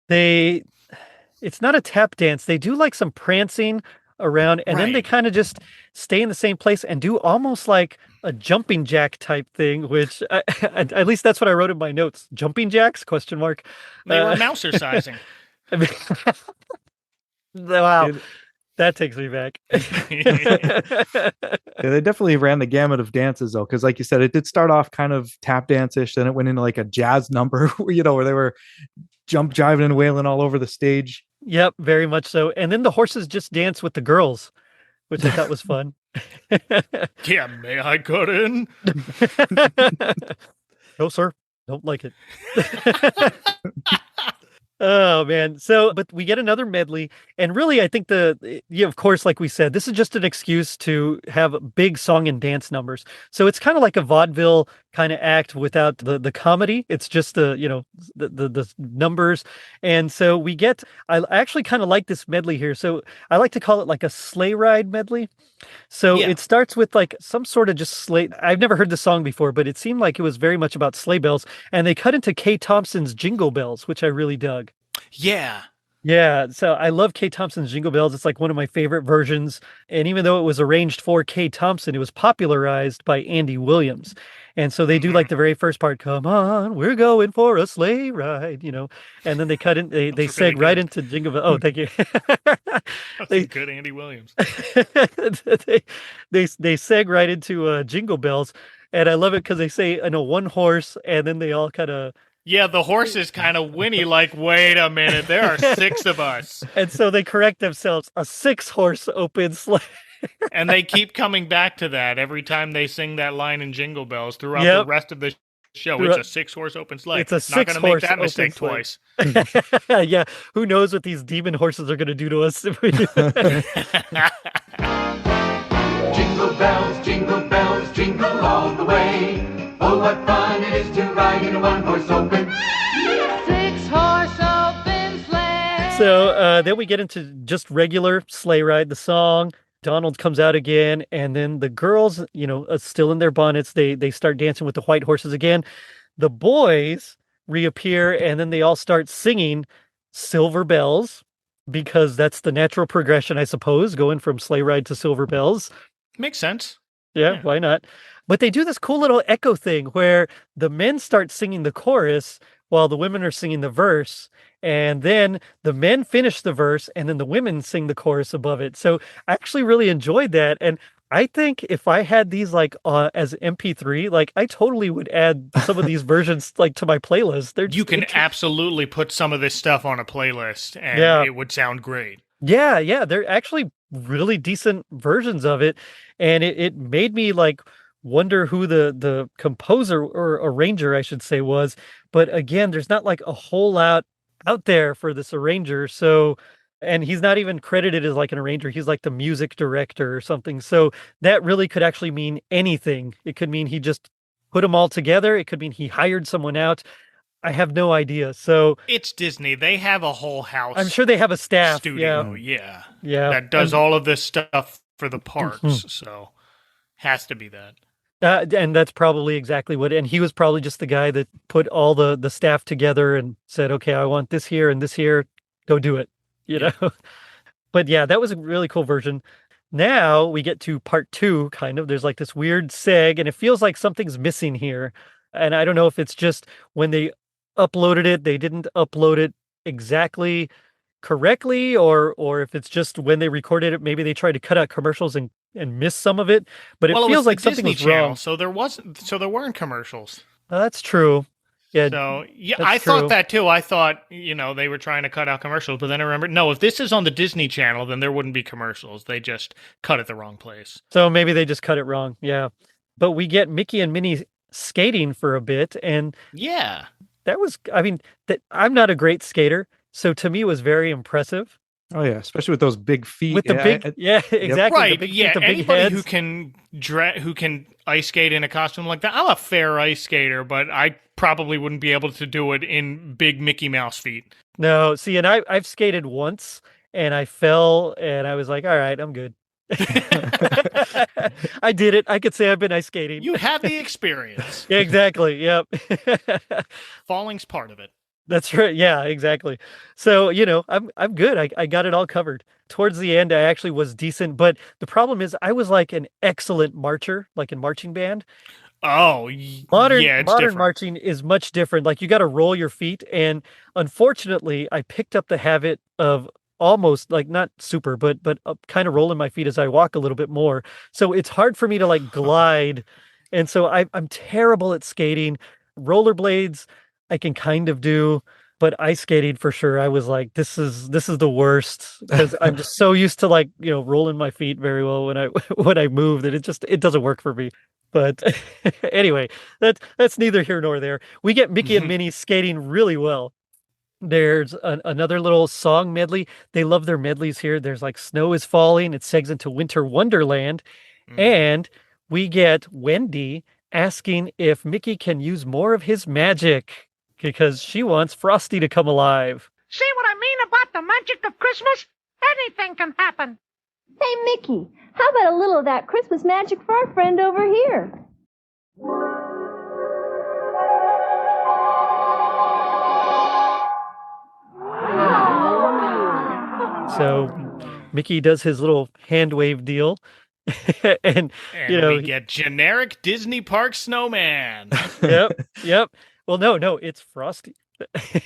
it's not a tap dance. They do like some prancing around, and then they kind of just stay in the same place and do almost like a jumping jack type thing, which at least that's what I wrote in my notes. Jumping jacks? Question mark. They were mouser-sizing. I mean, wow. That takes me back. They definitely ran the gamut of dances though, because like you said, it did start off kind of tap dance-ish, then it went into like a jazz number, where they were jiving and wailing all over the stage. Yep, very much so. And then the horses just dance with the girls, which I thought was fun. Yeah, may I cut in? No, sir. Don't like it. Oh man. But we get another medley, and really I think of course, like we said, this is just an excuse to have big song and dance numbers. So it's kind of like a vaudeville kind of act without the comedy. It's just the numbers. And so I actually kind of like this medley here. So I like to call it like a sleigh ride medley. So it starts with like some sort of just sleigh. I've never heard the song before, but it seemed like it was very much about sleigh bells. And they cut into Kay Thompson's Jingle Bells, which I really dug. Yeah. Yeah. So I love Kay Thompson's Jingle Bells. It's like one of my favorite versions. And even though it was arranged for Kay Thompson, it was popularized by Andy Williams. And so they do like the very first part, come on, we're going for a sleigh ride, and then they cut in, they seg right into Jingle Bells. Oh, thank you. That's good Andy Williams. they seg right into Jingle Bells. And I love it because they say, one horse, and then they all kind of. Yeah, the horses kind of whinny like, wait a minute, there are 6 of us. And so they correct themselves, a 6-horse open sleigh. And they keep coming back to that every time they sing that line in Jingle Bells throughout the rest of the show. It's a 6-horse open sleigh. It's a 6-horse not going to make that mistake twice. Yeah, who knows what these demon horses are going to do to us if we do that. Jingle bells, jingle all the way. Oh, what fun it is to ride in a one-horse open. 6-horse open sleigh. So then we get into just regular sleigh ride, the song. Donald comes out again, and then the girls, still in their bonnets, they start dancing with the white horses again. The boys reappear, and then they all start singing Silver Bells, because that's the natural progression, I suppose, going from sleigh ride to Silver Bells. Makes sense. Yeah, why not? But they do this cool little echo thing where the men start singing the chorus while the women are singing the verse. And then the men finish the verse and then the women sing the chorus above it. So I actually really enjoyed that. And I think if I had these as MP3, I totally would add some of these versions to my playlist. You can absolutely put some of this stuff on a playlist and it would sound great. Yeah. They're actually really decent versions of it. And it made me wonder who the composer or arranger, I should say, was. But again, there's not a whole lot out there for this arranger. So, and he's not even credited as an arranger. He's the music director or something. So that really could actually mean anything. It could mean he just put them all together. It could mean he hired someone out. I have no idea. So it's Disney. They have a whole house. I'm sure they have a staff. Studio. Yeah. That does all of this stuff for the parks. So has to be that. And that's probably exactly and he was probably just the guy that put all the staff together and said, okay, I want this here and this here, go do it, know? But yeah, that was a really cool version. Now we get to part 2, kind of. There's this weird seg, and it feels like something's missing here. And I don't know if it's just when they uploaded it, they didn't upload it exactly correctly, or if it's just when they recorded it, maybe they tried to cut out commercials and miss some of it. But it feels like something was wrong. So there weren't commercials. That's true. Yeah. So I thought that too. I thought, they were trying to cut out commercials, but then I remembered, no, if this is on the Disney Channel, then there wouldn't be commercials. They just cut it the wrong place. So maybe they just cut it wrong. Yeah. But we get Mickey and Minnie skating for a bit, and that was, I'm not a great skater, so to me it was very impressive. Oh yeah, especially with those big feet. With the big, exactly. Right. The big Yeah. feet, the big Anybody heads. who can ice skate in a costume like that. I'm a fair ice skater, but I probably wouldn't be able to do it in big Mickey Mouse feet. No, see, and I've skated once and I fell and I was like, all right, I'm good. I did it. I could say I've been ice skating. You have the experience. Yeah, exactly. Yep. Falling's part of it. That's right. Yeah, exactly. So, I'm good. I got it all covered. Towards the end, I actually was decent, but the problem is I was like an excellent marcher, like in marching band. Oh, Modern different. marching is much different. Like you got to roll your feet, and unfortunately, I picked up the habit of almost like not super, but kind of rolling my feet as I walk a little bit more. So it's hard for me to like glide, and so I'm terrible at skating. Rollerblades, I can kind of do, but ice skating for sure. I was like, this is the worst because I'm just so used to like rolling my feet very well when I when I move that it doesn't work for me. But anyway, that's neither here nor there. We get Mickey and Minnie skating really well. There's another little song medley. They love their medleys here. There's like Snow is Falling. It segs into Winter Wonderland. And we get Wendy asking if Mickey can use more of his magic because she wants Frosty to come alive. See what I mean about the magic of Christmas? Anything can happen. Hey, Mickey, how about a little of that Christmas magic for our friend over here? So Mickey does his little hand wave deal. and we get generic Disney Park snowman. Yep. Well, no, it's Frosty.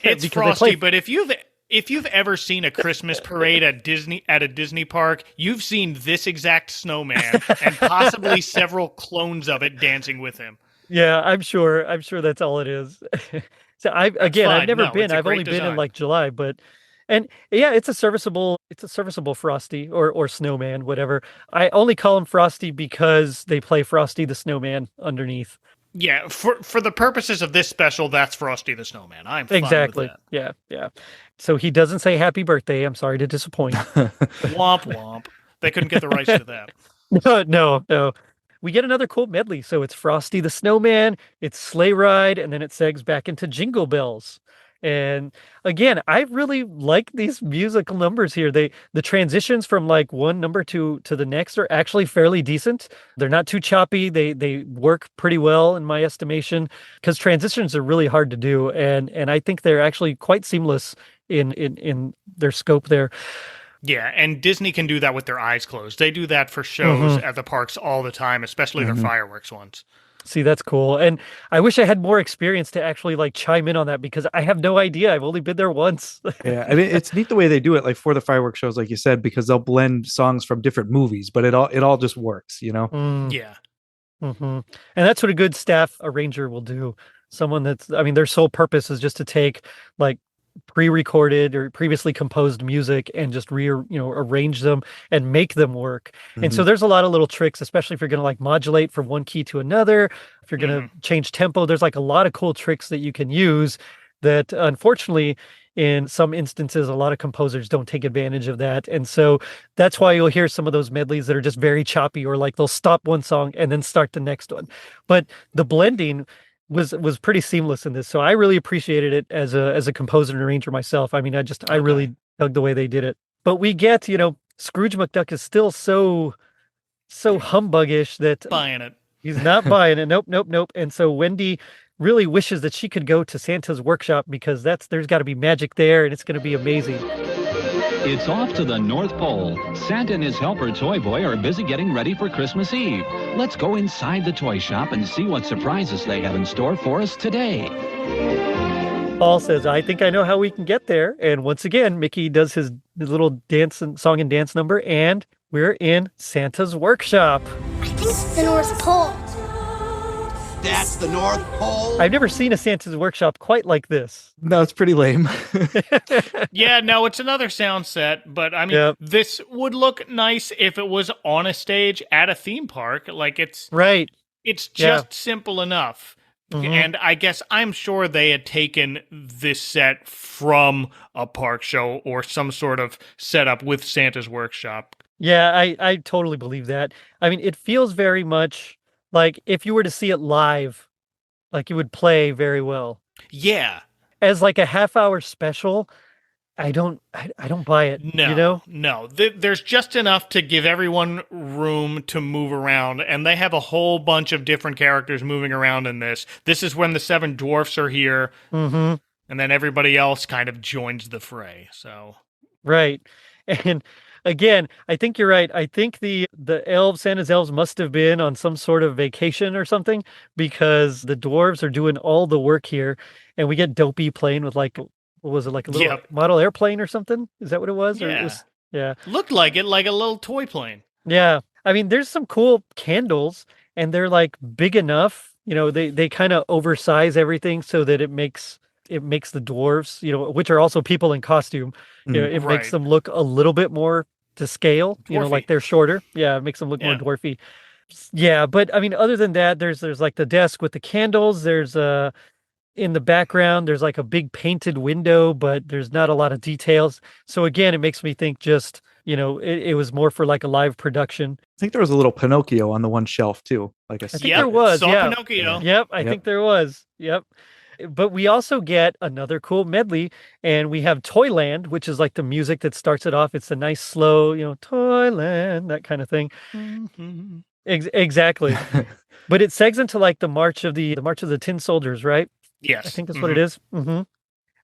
It's Frosty, but if you've ever seen a Christmas parade at a Disney park, you've seen this exact snowman and possibly several clones of it dancing with him. Yeah, I'm sure that's all it is. So I've never been. I've only been in like July, and yeah, it's a serviceable Frosty or snowman, whatever. I only call him Frosty because they play Frosty the Snowman underneath. Yeah, for the purposes of this special, that's Frosty the Snowman. I'm fine exactly. with that. Yeah. So he doesn't say happy birthday. I'm sorry to disappoint. Womp womp. They couldn't get the rights to that. No. We get another cool medley. So it's Frosty the Snowman, it's Sleigh Ride, and then it segs back into Jingle Bells. And again, I really like these musical numbers here. The transitions from like one number to the next are actually fairly decent. They're not too choppy. They work pretty well in my estimation because transitions are really hard to do. And I think they're actually quite seamless in their scope there. Yeah, and Disney can do that with their eyes closed. They do that for shows at the parks all the time, especially their fireworks ones. See, that's cool. And I wish I had more experience to actually like chime in on that because I have no idea. I've only been there once. Yeah, I mean, it's neat the way they do it, like for the fireworks shows, like you said, because they'll blend songs from different movies, but it all just works, Yeah. And that's what a good staff arranger will do. Someone their sole purpose is just to take like pre-recorded or previously composed music and just arrange them and make them work. And so there's a lot of little tricks, especially if you're going to like modulate from one key to another, if you're going to change tempo. There's like a lot of cool tricks that you can use that unfortunately in some instances a lot of composers don't take advantage of that. And so that's why you'll hear some of those medleys that are just very choppy, or like they'll stop one song and then start the next one. But the blending was pretty seamless in this. So I really appreciated it as a composer and arranger myself. I mean, I really dug the way they did it. But we get, Scrooge McDuck is still so humbuggish that buying it. He's not buying it. Nope. And so Wendy really wishes that she could go to Santa's workshop because there's got to be magic there and it's going to be amazing. It's off to the North Pole. Santa and his helper Toy Boy are busy getting ready for Christmas Eve. Let's go inside the toy shop and see what surprises they have in store for us today. Paul says, I think I know how we can get there. And once again, Mickey does his little song and dance number, and we're in Santa's workshop. I think it's the North Pole. That's the North Pole? I've never seen a Santa's workshop quite like this. No, it's pretty lame. Yeah, no, it's another sound set, but I mean, This would look nice if it was on a stage at a theme park. Like it's right. It's just simple enough. And I guess I'm sure they had taken this set from a park show or some sort of setup with Santa's workshop. Yeah, I totally believe that. I mean, it feels very much like if you were to see it live, like it would play very well. Yeah. As like a half-hour special, I don't buy it, you know? No. There's just enough to give everyone room to move around, and they have a whole bunch of different characters moving around in this. This is when the 7 dwarfs are here, and then everybody else kind of joins the fray. So right. And again, I think you're right. I think the Santa's elves must have been on some sort of vacation or something, because the dwarves are doing all the work here, and we get Dopey playing with like, what was it, like a little model airplane or something? Is that what it was? Yeah. Or it was, yeah. Looked like it, like a little toy plane. Yeah. I mean, there's some cool candles, and they're like big enough, they kind of oversize everything so that it makes the dwarves, which are also people in costume, it makes them look a little bit more to scale, dwarfy. Like they're shorter. Yeah, it makes them look more dwarfy. Yeah, but I mean, other than that, there's like the desk with the candles. There's in the background, there's like a big painted window, but there's not a lot of details. So again, it makes me think just, it was more for like a live production. I think there was a little Pinocchio on the one shelf too. Like I think there was. Saw Pinocchio. Yep, I think there was. Yep. But we also get another cool medley, and we have Toyland, which is like the music that starts it off. It's a nice slow, Toyland, that kind of thing. Exactly. But it segs into like the March of the Tin Soldiers, right? Yes. I think that's what it is.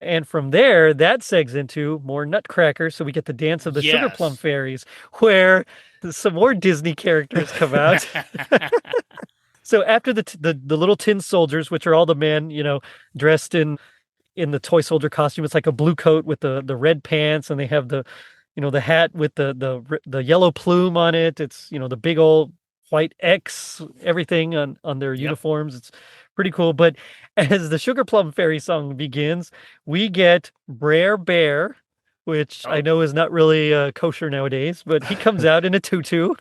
And from there, that segs into more Nutcracker. So we get the Dance of the Sugar Plum Fairies, where some more Disney characters come out. So after the little tin soldiers, which are all the men, dressed in the toy soldier costume, it's like a blue coat with the red pants, and they have the hat with the yellow plume on it. It's, the big old white X, everything on their uniforms. It's pretty cool. But as the Sugar Plum Fairy song begins, we get Brer Bear, which I know is not really kosher nowadays, but he comes out in a tutu.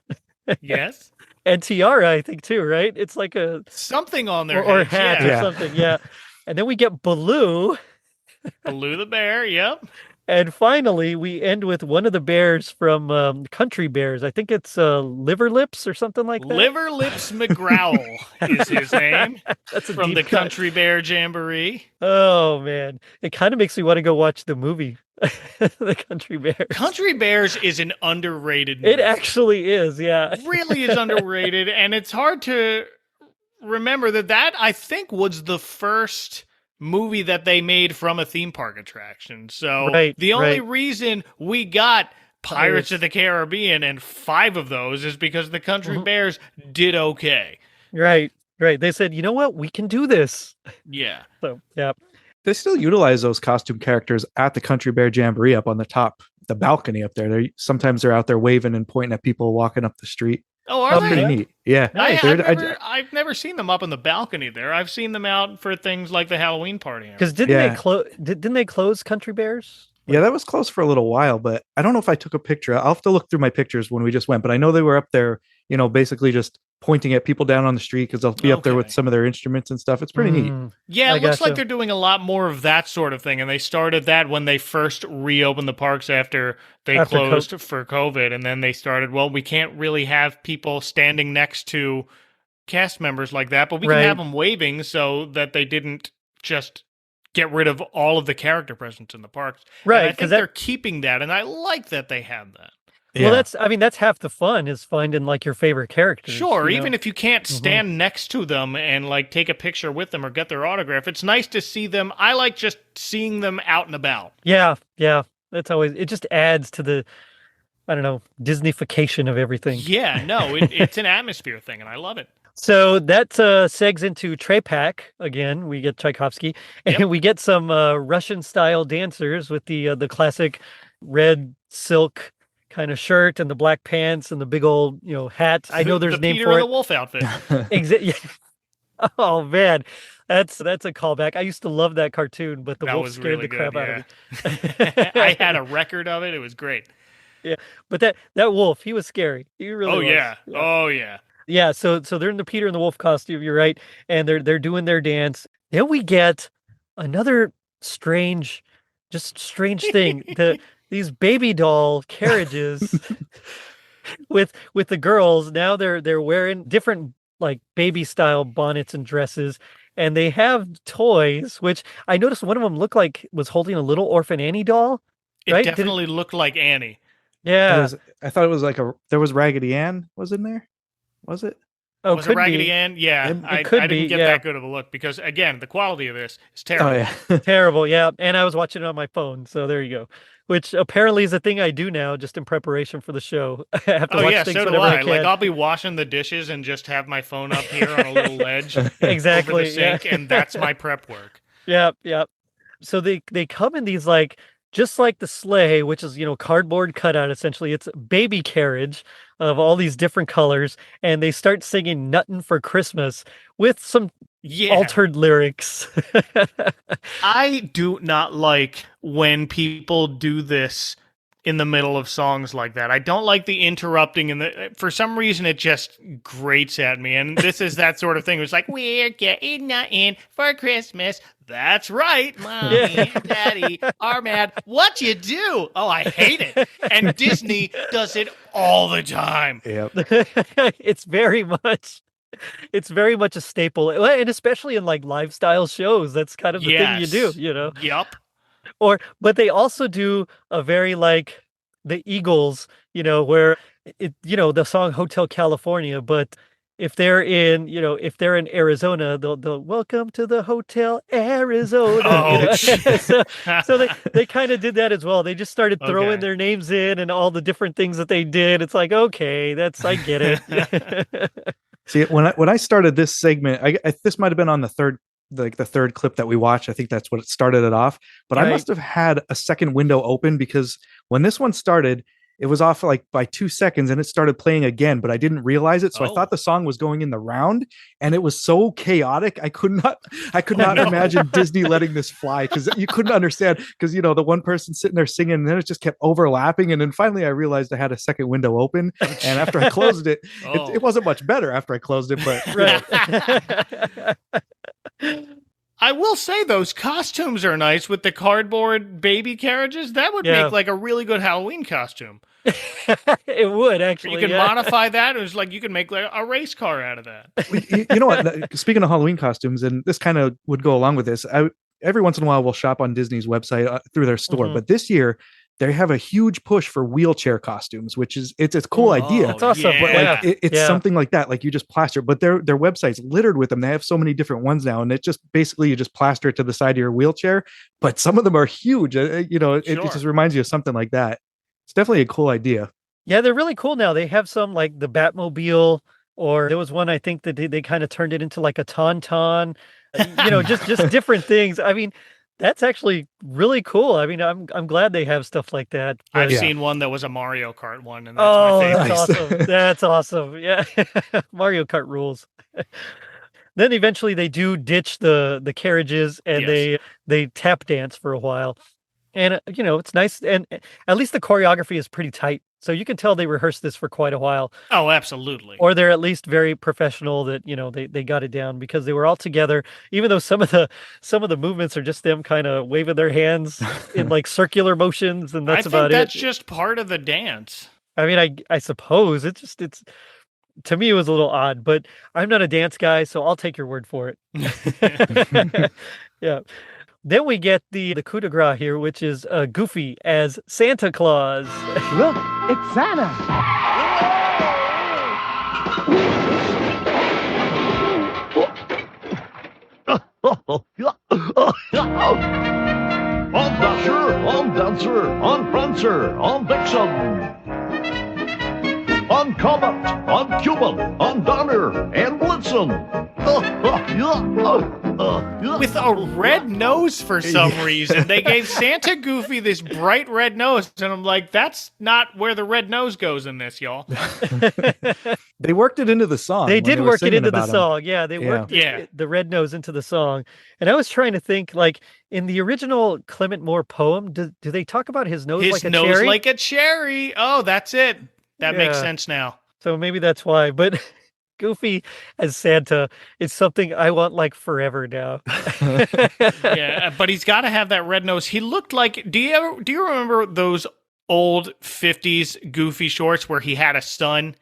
Yes. And tiara, I think, too, right? It's like something on their or hat or something, yeah. And then we get Baloo. Baloo the bear, yep. And finally, we end with one of the bears from Country Bears. I think it's Liver Lips or something like that. Liver Lips McGrowl is his name. That's from the Country Bear Jamboree. Oh, man. It kind of makes me want to go watch the movie. The Country Bears. Country Bears is an underrated movie. It actually is, yeah. It really is underrated, and it's hard to remember that I think was the first movie that they made from a theme park attraction. So the only reason we got Pirates of the Caribbean and 5 of those is because the Country Bears did okay. Right. They said, you know what? We can do this. Yeah. So, yeah. They still utilize those costume characters at the Country Bear Jamboree up on the top, the balcony up there. Sometimes they're out there waving and pointing at people walking up the street. Oh, are they? Pretty neat. Yeah. I've never seen them up on the balcony there. I've seen them out for things like the Halloween party. Because didn't they close Country Bears? Yeah, that was closed for a little while, but I don't know if I took a picture. I'll have to look through my pictures when we just went, but I know they were up there, basically just pointing at people down on the street because they'll be up there with some of their instruments and stuff. It's pretty neat. Yeah, it looks like they're doing a lot more of that sort of thing, and they started that when they first reopened the parks after they closed for COVID, and then they started, we can't really have people standing next to cast members like that, but we can have them waving so that they didn't just get rid of all of the character presence in the parks. Right. And I think they're keeping that, and I like that they have that. Yeah. Well, that's half the fun is finding like your favorite characters. Sure, even if you can't stand next to them and like take a picture with them or get their autograph, it's nice to see them. I like just seeing them out and about. Yeah. That's always, it just adds to the, I don't know, Disneyfication of everything. Yeah, no, it's an atmosphere thing, and I love it. So that segs into Trepak again. We get Tchaikovsky, and we get some Russian-style dancers with the classic red silk kind of shirt and the black pants and the big old hat. I know there's a name Peter for and it. The Wolf outfit. Oh man, that's a callback. I used to love that cartoon, but the wolf scared the crap out of me. I had a record of it. It was great. Yeah, but that wolf, he was scary. He really was. Oh yeah. Yeah, so they're in the Peter and the Wolf costume, you're right, and they're doing their dance. Then we get another strange, just strange thing. These baby doll carriages with the girls. Now they're wearing different like baby style bonnets and dresses, and they have toys, which I noticed one of them looked like was holding a little Orphan Annie doll, It right? definitely looked like Annie. Yeah. I thought it was like there was Raggedy Ann was in there. Was it? Oh, Was it could Raggedy be. Ann? Yeah, It could I didn't be, get yeah. that good of a look because, again, the quality of this is terrible. Oh yeah. Terrible, yeah. And I was watching it on my phone, so there you go. Which apparently is a thing I do now, just in preparation for the show. I have to Oh watch yeah, things so do whenever I I. can. Like I'll be washing the dishes and just have my phone up here on a little ledge Exactly, over the sink, yeah. and that's my prep work. Yep, yep. So they come in these like just like the sleigh, which is, cardboard cutout essentially. It's a baby carriage of all these different colors, and they start singing Nuttin' for Christmas with some Yeah. altered lyrics. I do not like when people do this in the middle of songs like that. I don't like the interrupting, and for some reason it just grates at me. And this is that sort of thing. It's like, we're getting nothing for Christmas. That's right, Mommy and Daddy are mad. What you do? Oh, I hate it. And Disney does it all the time. Yep. It's very much a staple, and especially in like lifestyle shows. That's kind of the thing you do, Yup. But they also do a very like the Eagles, where the song Hotel California, but if they're in Arizona, they'll welcome to the Hotel Arizona. Oh, so they kind of did that as well. They just started throwing Okay. their names in and all the different things that they did. It's like, okay, I get it. See, when I started this segment, this might have been on the third clip that we watched. I think that's what it started it off. But I Right. must have had a second window open because when this one started, it was off like by 2 seconds and it started playing again, but I didn't realize it. So I thought the song was going in the round, and it was so chaotic. I could not imagine Disney letting this fly because you couldn't understand because the one person sitting there singing, and then it just kept overlapping. And then finally I realized I had a second window open. And after I closed it, it wasn't much better after I closed it, but Right. I will say those costumes are nice with the cardboard baby carriages. That would Yeah. make like a really good Halloween costume. It would actually. You can yeah. modify that. It was like you can make like a race car out of that. you know what? Speaking of Halloween costumes, and this kind of would go along with this. Every once in a while, we'll shop on Disney's website through their store, Mhm. but this year they have a huge push for wheelchair costumes, which is it's a cool idea. That's awesome. yeah. But like it's Yeah. something like that, like you just plaster. But their website's littered with them. They have so many different ones now, and it just basically you just plaster it to the side of your wheelchair. But some of them are huge. It Sure. just reminds you of something like that. It's definitely a cool idea. Yeah, they're really cool now. They have some like the Batmobile, or there was one I think that they kind of turned it into like a tauntaun. Just different things. I mean, that's actually really cool. I mean, I'm glad they have stuff like that. I've but- seen one that was a Mario Kart one, and that's my favorite. That's awesome. That's awesome. Yeah. Mario Kart rules. Then eventually they do ditch the carriages and Yes. they tap dance for a while. And it's nice, and at least the choreography is pretty tight. So you can tell they rehearsed this for quite a while. Oh, absolutely. Or they're at least very professional that, they got it down because they were all together, even though some of the movements are just them kind of waving their hands in like circular motions, and that's I about think that's it. just part of the dance. I mean, I suppose it's to me, it was a little odd, but I'm not a dance guy, so I'll take your word for it. Yeah. Then we get the coup de grace here, which is Goofy as Santa Claus. Look, it's Santa. On Dasher, on Dancer, on Prancer, on Vixen. On Comet, on Cupid, on Donner, and Blitzen. With a red nose for some reason. They gave Santa Goofy this bright red nose, and I'm like, that's not where the red nose goes in this, y'all. They worked it into the song. They when did were work it singing into the about 'em. song. Yeah, they Yeah. worked Yeah. the red nose into the song. And I was trying to think, like, in the original Clement Moore poem, do they talk about his nose His like a nose cherry? like a cherry. Oh, that's it. That makes Yeah. sense now. So maybe that's why. But Goofy as Santa is something I want like forever now. Yeah, but he's got to have that red nose. He looked like. Do you remember those old 50s Goofy shorts where he had a son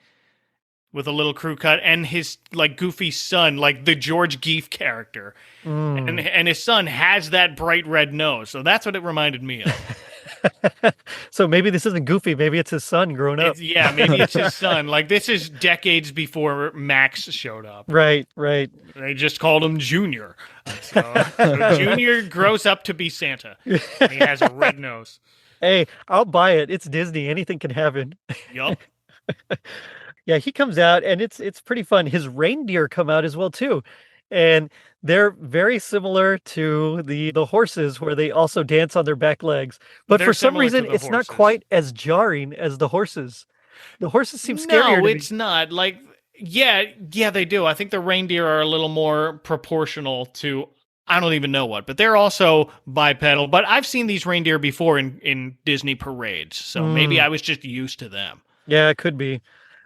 with a little crew cut and his like Goofy son, like the George Geef character, and his son has that bright red nose. So that's what it reminded me of. So maybe this isn't Goofy. Maybe it's his son growing up. Maybe it's his son. Like this is decades before Max showed up. Right. They just called him Junior. So Junior grows up to be Santa. And he has a red nose. Hey, I'll buy it. It's Disney. Anything can happen. Yup. Yeah, he comes out and it's pretty fun. His reindeer come out as well too. And they're very similar to the horses where they also dance on their back legs. But They're for some similar to reason the it's not horses. quite as jarring as the horses. The horses seem scarier to No, me. it's not. Like yeah, they do. I think the reindeer are a little more proportional to I don't even know what, but they're also bipedal. But I've seen these reindeer before in Disney parades, so maybe I was just used to them. Yeah, it could be.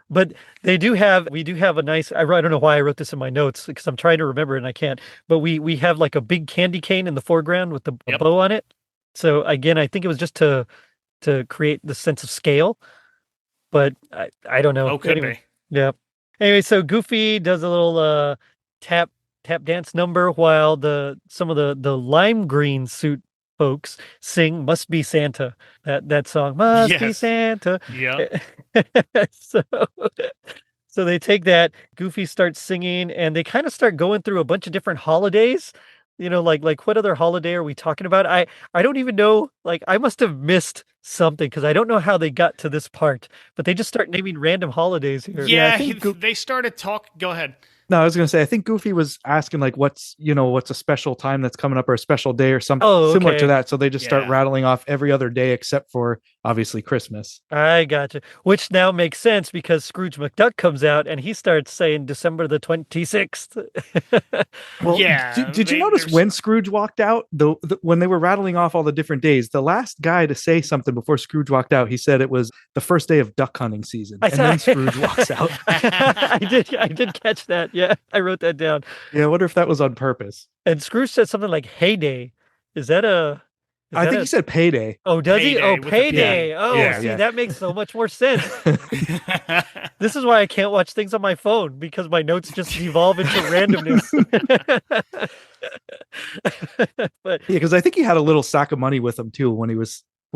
But we do have a nice, I don't know why I wrote this in my notes because I'm trying to remember and I can't, but we have like a big candy cane in the foreground with a bow on it. So again, I think it was just to create the sense of scale, but I don't know. Oh, could be. Yeah. Anyway, so Goofy does a little tap dance number while some of the lime green suit folks sing "Must Be Santa." That song "Must Be Santa." Yeah. So they take that. Goofy starts singing, and they kind of start going through a bunch of different holidays. You know, like what other holiday are we talking about? I don't even know. Like I must have missed something because I don't know how they got to this part. But they just start naming random holidays here. Yeah, they started talking. Go ahead. No, I was going to say, I think Goofy was asking like, what's a special time that's coming up or a special day or something similar to that. So they just start rattling off every other day except for obviously Christmas. I gotcha. Which now makes sense because Scrooge McDuck comes out and he starts saying December the 26th. Well, did you notice when Scrooge walked out, when they were rattling off all the different days, the last guy to say something before Scrooge walked out, he said it was the first day of duck hunting season. And then Scrooge walks out. I did catch that. Yeah, I wrote that down. Yeah, I wonder if that was on purpose. And Scrooge said something like "heyday." Is that a? I think he said payday. Oh, does he? Oh, payday. Yeah. Oh, Yeah, see, yeah. that makes so much more sense. This is why I can't watch things on my phone because my notes just devolve into randomness. But yeah, because I think he had a little sack of money with him too when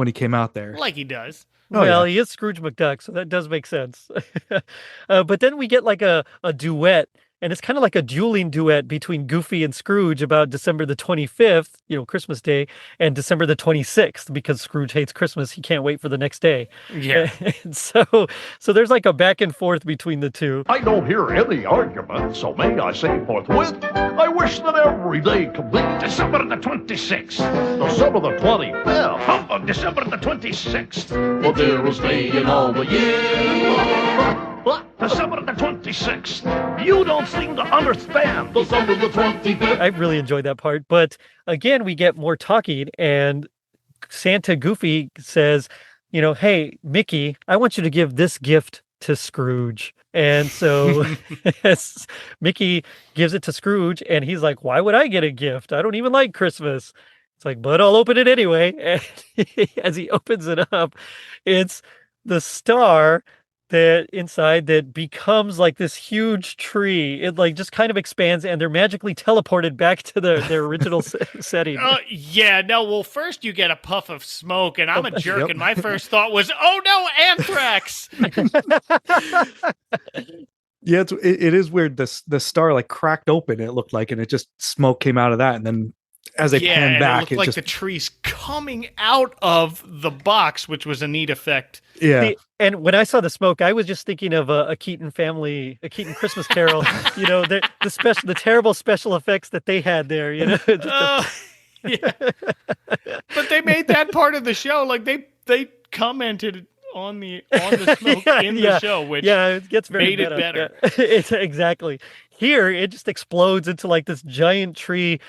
he came out there. Like he does. Well, he is Scrooge McDuck, so that does make sense. But then we get like a duet, and it's kind of like a dueling duet between Goofy and Scrooge about December the 25th, Christmas Day, and December the 26th, because Scrooge hates Christmas. He can't wait for the next day. Yeah. And so there's like a back and forth between the two. I don't hear any argument, so may I say forthwith, I wish that every day could be December the 26th, December the 25th, humbug, December the 26th, the dearest day in all the year. December the 26th. You don't seem to understand. December the 25th. I really enjoyed that part. But again, we get more talking, and Santa Goofy says, hey, Mickey, I want you to give this gift to Scrooge. And so Mickey gives it to Scrooge, and he's like, why would I get a gift? I don't even like Christmas. It's like, but I'll open it anyway. And as he opens it up, it's the star that inside that becomes like this huge tree. It like just kind of expands, and they're magically teleported back to their original setting. Yeah, no, well, first you get a puff of smoke, and I'm a jerk, and my first thought was, oh no, anthrax! Yeah, it is weird. The star like cracked open, it looked like, and it just smoke came out of that, and then as they panned back, it looked like the tree's coming out of the box, which was a neat effect. Yeah. And when I saw the smoke, I was just thinking of a Keaton Christmas Carol. The terrible special effects that they had there. Yeah. But they made that part of the show. Like they commented on the smoke in the show, which it gets very made it better. Yeah. It's exactly. Here, it just explodes into like this giant tree,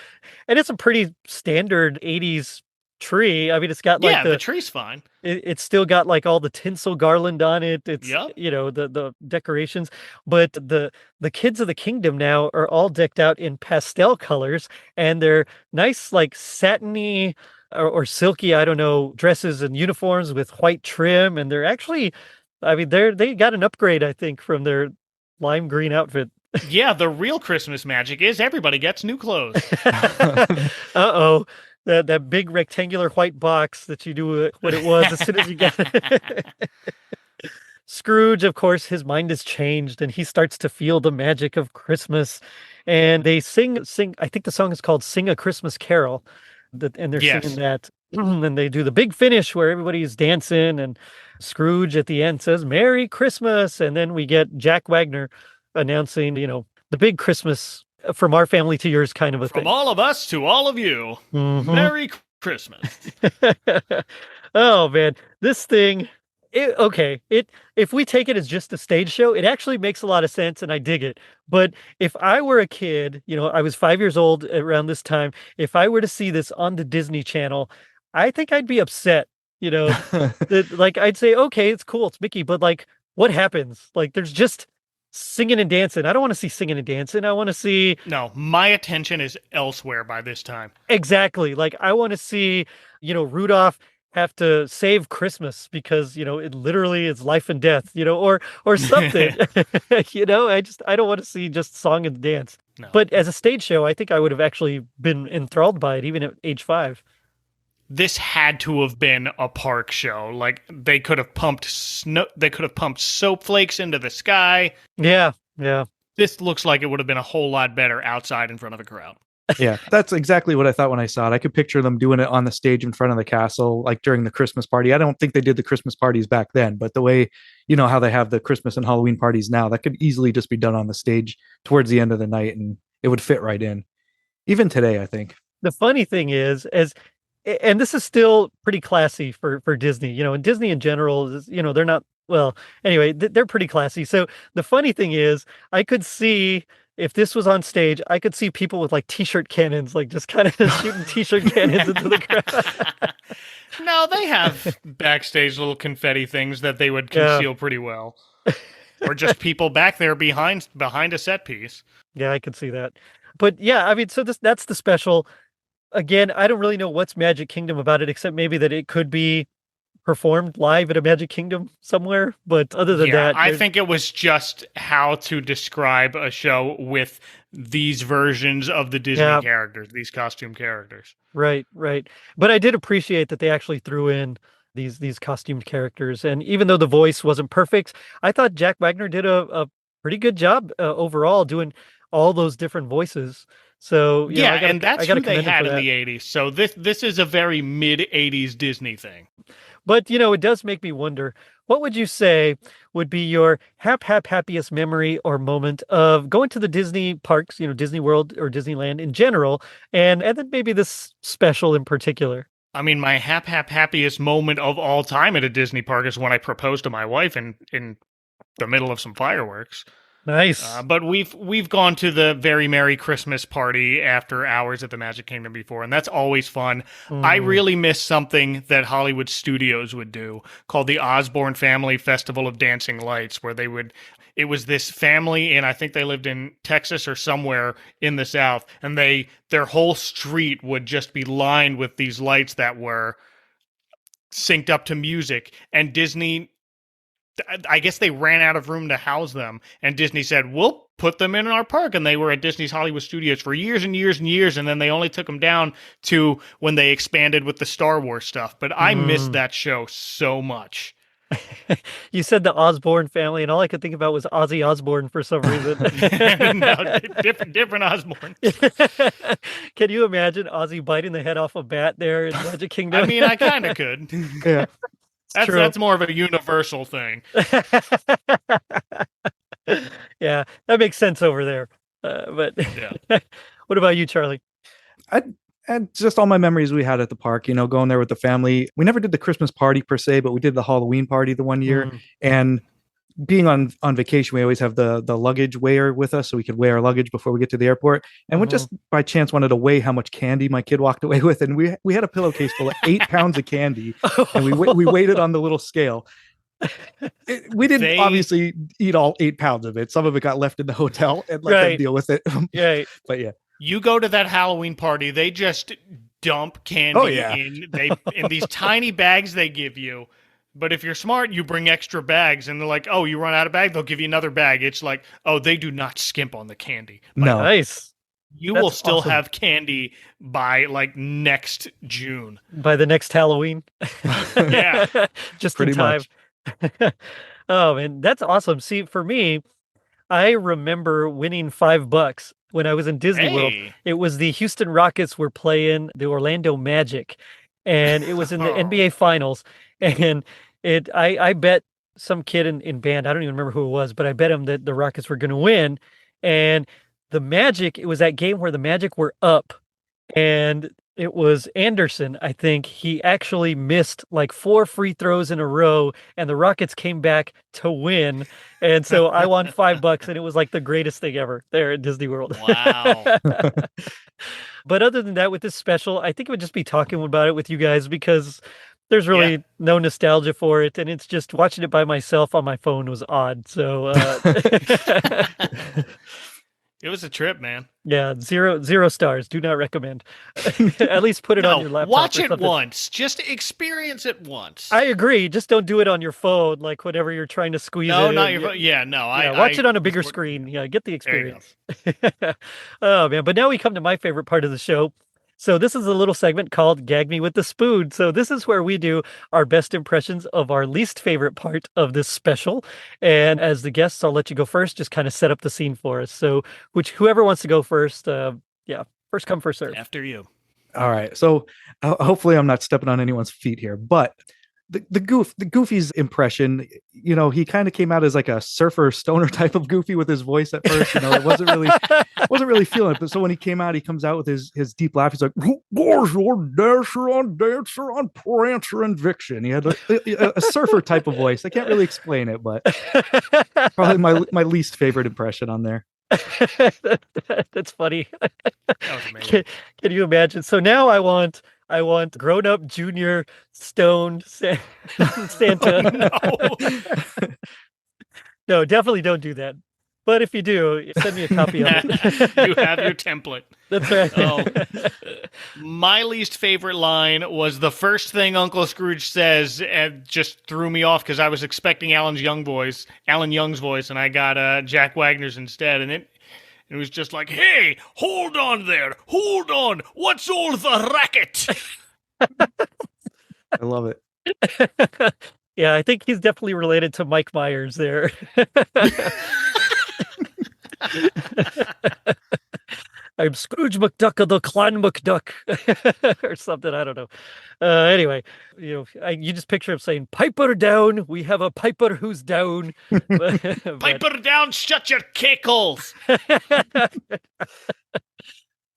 and it's a pretty standard 80s tree. I mean, it's got like the tree's fine. It's still got like all the tinsel garland on it. It's the decorations, but the kids of the kingdom now are all decked out in pastel colors, and they're nice like satiny or silky, I don't know, dresses and uniforms with white trim, and they're actually, I mean, they got an upgrade, I think, from their lime green outfit. Yeah, the real Christmas magic is everybody gets new clothes. Uh-oh. That big rectangular white box that you knew what it was as soon as you got it. Scrooge, of course, his mind has changed and he starts to feel the magic of Christmas. And they sing, I think the song is called Sing a Christmas Carol. And they're singing that. And they do the big finish where everybody's dancing. And Scrooge at the end says, "Merry Christmas." And then we get Jack Wagner announcing, the big Christmas from our family to yours kind of a thing. From all of us to all of you. Mm-hmm. Merry Christmas. Oh, man. This thing, if we take it as just a stage show, it actually makes a lot of sense and I dig it. But if I were a kid, I was 5 years old around this time, if I were to see this on the Disney Channel, I think I'd be upset. Like I'd say, okay, it's cool, it's Mickey, but like, what happens? Like, there's just singing and dancing. I don't want to see singing and dancing. I want to see... No, my attention is elsewhere by this time. Exactly. Like, I want to see, Rudolph have to save Christmas because, it literally is life and death, or something. I don't want to see just song and dance. No. But as a stage show, I think I would have actually been enthralled by it, even at age 5. This had to have been a park show. Like, they could have pumped soap flakes into the sky. Yeah. This looks like it would have been a whole lot better outside in front of a crowd. Yeah, that's exactly what I thought when I saw it. I could picture them doing it on the stage in front of the castle, like during the Christmas party. I don't think they did the Christmas parties back then, but the way, how they have the Christmas and Halloween parties now, that could easily just be done on the stage towards the end of the night, and it would fit right in. Even today, I think. The funny thing is, and this is still pretty classy for Disney, and Disney in general is, they're not, well, anyway, they're pretty classy. So the funny thing is, I could see, if this was on stage, I could see people with like t-shirt cannons, like just kind of shooting t-shirt cannons into the crowd. No, they have backstage little confetti things that they would conceal pretty well. Or just people back there behind a set piece. Yeah, I could see that. But yeah, I mean, so that's the special. Again, I don't really know what's Magic Kingdom about it, except maybe that it could be performed live at a Magic Kingdom somewhere. But other than that, I think it was just how to describe a show with these versions of the Disney characters, these costume characters. Right. But I did appreciate that they actually threw in these costumed characters. And even though the voice wasn't perfect, I thought Jack Wagner did a pretty good job overall doing all those different voices. So and that's who they had in the 80s. So this is a very mid-80s Disney thing. But, it does make me wonder, what would you say would be your happiest memory or moment of going to the Disney parks, Disney World or Disneyland in general, and then maybe this special in particular? I mean, my happiest moment of all time at a Disney park is when I proposed to my wife in the middle of some fireworks. Nice. But we've gone to the Very Merry Christmas party after hours at the Magic Kingdom before, and that's always fun. I really miss something that Hollywood Studios would do called the Osborne Family Festival of Dancing Lights, where it was this family, and I think they lived in Texas or somewhere in the South, and their whole street would just be lined with these lights that were synced up to music, and Disney, I guess they ran out of room to house them, and Disney said, we'll put them in our park. And they were at Disney's Hollywood Studios for years and years and years, and then they only took them down to when they expanded with the Star Wars stuff. But I missed that show so much. You said the Osborne family, and all I could think about was Ozzy Osbourne for some reason. No, different Osborne. Can you imagine Ozzy biting the head off a bat there in Magic Kingdom? I mean, I kind of could. Yeah. That's more of a universal thing. Yeah, that makes sense over there. But what about you, Charlie? And just all my memories we had at the park, going there with the family. We never did the Christmas party per se, but we did the Halloween party the one year. And being on vacation, we always have the luggage weigher with us so we could weigh our luggage before we get to the airport. And we just by chance wanted to weigh how much candy my kid walked away with, and we had a pillowcase full of 8 pounds of candy, and we weighed it on the little scale. We didn't obviously eat all 8 pounds of it. Some of it got left in the hotel and let them deal with it. Right. But yeah, you go to that Halloween party, they just dump candy in these tiny bags they give you. But if you're smart, you bring extra bags, and they're like, "Oh, you run out of bag, they'll give you another bag." It's like, oh, they do not skimp on the candy. No, nice. You will still have candy by like next June. By the next Halloween. Yeah, just pretty in time. Oh man, that's awesome. See, for me, I remember winning $5 when I was in Disney World. It was the Houston Rockets were playing the Orlando Magic, and it was in the NBA Finals. And I bet some kid in band, I don't even remember who it was, but I bet him that the Rockets were going to win. And the Magic, it was that game where the Magic were up, and it was Anderson, I think. He actually missed like 4 free throws in a row, and the Rockets came back to win. And so I won $5, and it was like the greatest thing ever there at Disney World. Wow. But other than that, with this special, I think it would just be talking about it with you guys, because there's really no nostalgia for it, and it's just watching it by myself on my phone was odd. So it was a trip, man. Yeah, zero stars. Do not recommend. At least put it on your laptop. Watch it once. Just experience it once. I agree. Just don't do it on your phone, like whenever you're trying to squeeze it in. No, not your phone. Yeah, no. Watch it on a bigger screen. Yeah, get the experience. Oh man! But now we come to my favorite part of the show. So this is a little segment called Gag Me with the Spoon. So this is where we do our best impressions of our least favorite part of this special. And as the guests, I'll let you go first. Just kind of set up the scene for us. So whoever wants to go first, first come, first serve. After you. All right. So hopefully I'm not stepping on anyone's feet here, but the Goofy's impression, he kind of came out as like a surfer stoner type of Goofy with his voice at first. It wasn't really feeling it. But so when he comes out with his deep laugh, he's like, "Where's your Dasher on Dancer on Prancer and Vixen?" He had a surfer type of voice. I can't really explain it, but probably my least favorite impression on there. That's funny. That was amazing. Can you imagine? So now I want grown-up junior stoned Santa. Oh, no. No, definitely don't do that. But if you do, send me a copy of it. You have your template. That's right. Oh. My least favorite line was the first thing Uncle Scrooge says, and just threw me off because I was expecting Alan Young's voice, and I got Jack Wagner's instead, and it was just like, "Hey, hold on there. Hold on. What's all the racket?" I love it. Yeah, I think he's definitely related to Mike Myers there. I'm Scrooge McDuck of the Clan McDuck or something. I don't know. Anyway, you just picture him saying, "Piper down. We have a piper who's down." Piper down. Shut your cackles.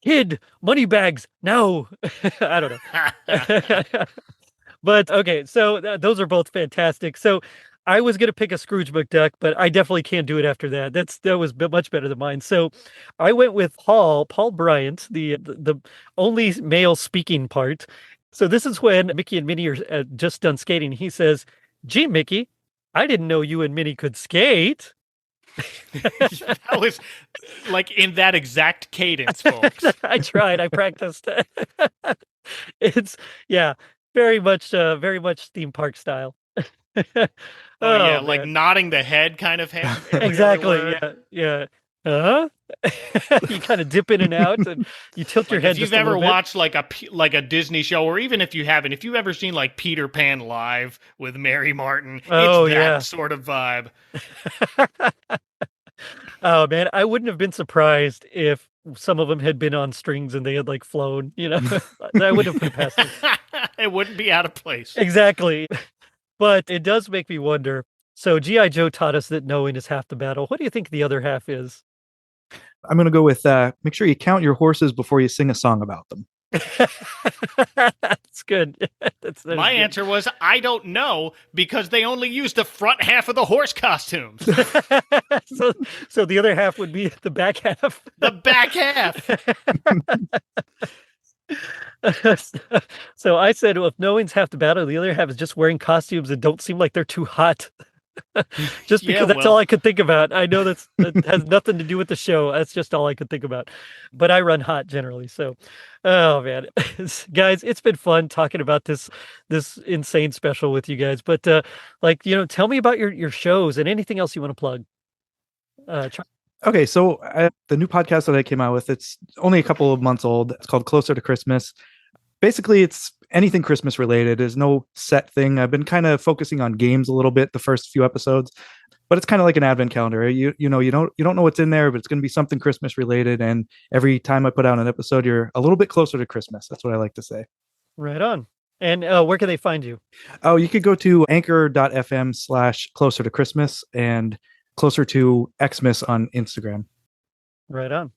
Kid, money bags now. I don't know. But okay, so those are both fantastic. So I was going to pick a Scrooge McDuck, but I definitely can't do it after that. That was much better than mine. So I went with Paul Bryant, the only male speaking part. So this is when Mickey and Minnie are just done skating. He says, "Gee, Mickey, I didn't know you and Minnie could skate." That was like in that exact cadence, folks. I tried. I practiced. It's very much theme park kind like nodding the head kind of head. Exactly. Yeah. Huh? You kind of dip in and out, and you tilt your head. If you've ever watched like a Disney show, or even if you haven't, if you've ever seen like Peter Pan live with Mary Martin, it's that sort of vibe. Oh man, I wouldn't have been surprised if some of them had been on strings and they had like flown. I would have put past it. It wouldn't be out of place. Exactly. But it does make me wonder. So G.I. Joe taught us that knowing is half the battle. What do you think the other half is? I'm going to go with make sure you count your horses before you sing a song about them. That's good. My answer was, I don't know, because they only used the front half of the horse costumes. so the other half would be the back half. The back half. So I said, well, if knowing's half the battle, the other half is just wearing costumes that don't seem like they're too hot. Just because that's all I could think about. I know that has nothing to do with the show. That's just all I could think about. But I run hot generally. So, oh man, guys, it's been fun talking about this insane special with you guys. But tell me about your shows and anything else you want to plug. Okay, so the new podcast that I came out with, it's only a couple of months old. It's called Closer to Christmas. Basically, it's anything Christmas related. There's no set thing. I've been kind of focusing on games a little bit the first few episodes, but it's kind of like an advent calendar. You don't know what's in there, but it's going to be something Christmas related. And every time I put out an episode, you're a little bit closer to Christmas. That's what I like to say. Right on. And where can they find you? Oh, you could go to anchor.fm/closer to Christmas and closer to Xmas on Instagram. Right on.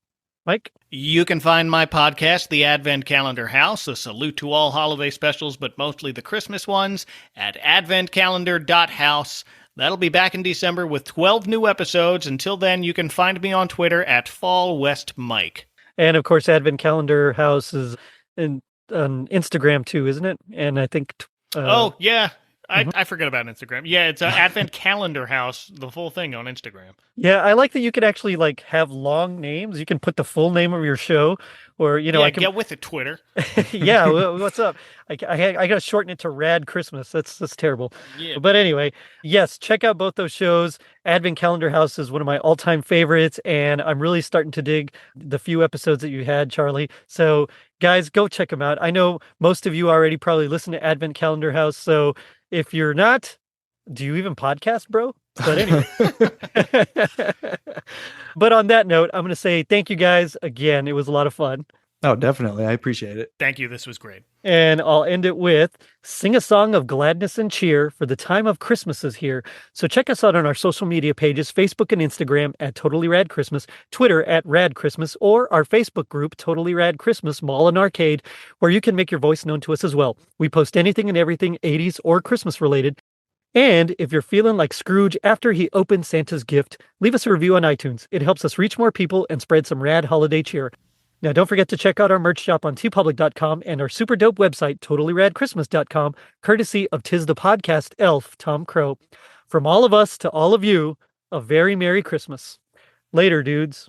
Mike? You can find my podcast, The Advent Calendar House, a salute to all holiday specials, but mostly the Christmas ones, at adventcalendar.house. That'll be back in December with 12 new episodes. Until then, you can find me on Twitter at FallWestMike. And of course, Advent Calendar House is on Instagram too, isn't it? And I think... oh, yeah. I forget about Instagram. Yeah, it's Advent Calendar House, the full thing on Instagram. Yeah, I like that you could actually have long names. You can put the full name of your show, or I can get with it, Twitter. Yeah, what's up? I got to shorten it to Rad Christmas. That's terrible. Yeah. But anyway, yes, check out both those shows. Advent Calendar House is one of my all-time favorites, and I'm really starting to dig the few episodes that you had, Charlie. So, guys, go check them out. I know most of you already probably listen to Advent Calendar House, so if you're not, do you even podcast, bro? But anyway. But on that note, I'm going to say thank you guys again. It was a lot of fun. Oh, definitely. I appreciate it. Thank you. This was great. And I'll end it with sing a song of gladness and cheer, for the time of Christmas is here. So check us out on our social media pages, Facebook and Instagram at Totally Rad Christmas, Twitter at Rad Christmas, or our Facebook group, Totally Rad Christmas Mall and Arcade, where you can make your voice known to us as well. We post anything and everything 80s or Christmas related. And if you're feeling like Scrooge after he opened Santa's gift, leave us a review on iTunes. It helps us reach more people and spread some rad holiday cheer. Now, don't forget to check out our merch shop on tpublic.com and our super dope website, totallyradchristmas.com, courtesy of Tis the Podcast elf, Tom Crow. From all of us to all of you, a very Merry Christmas. Later, dudes.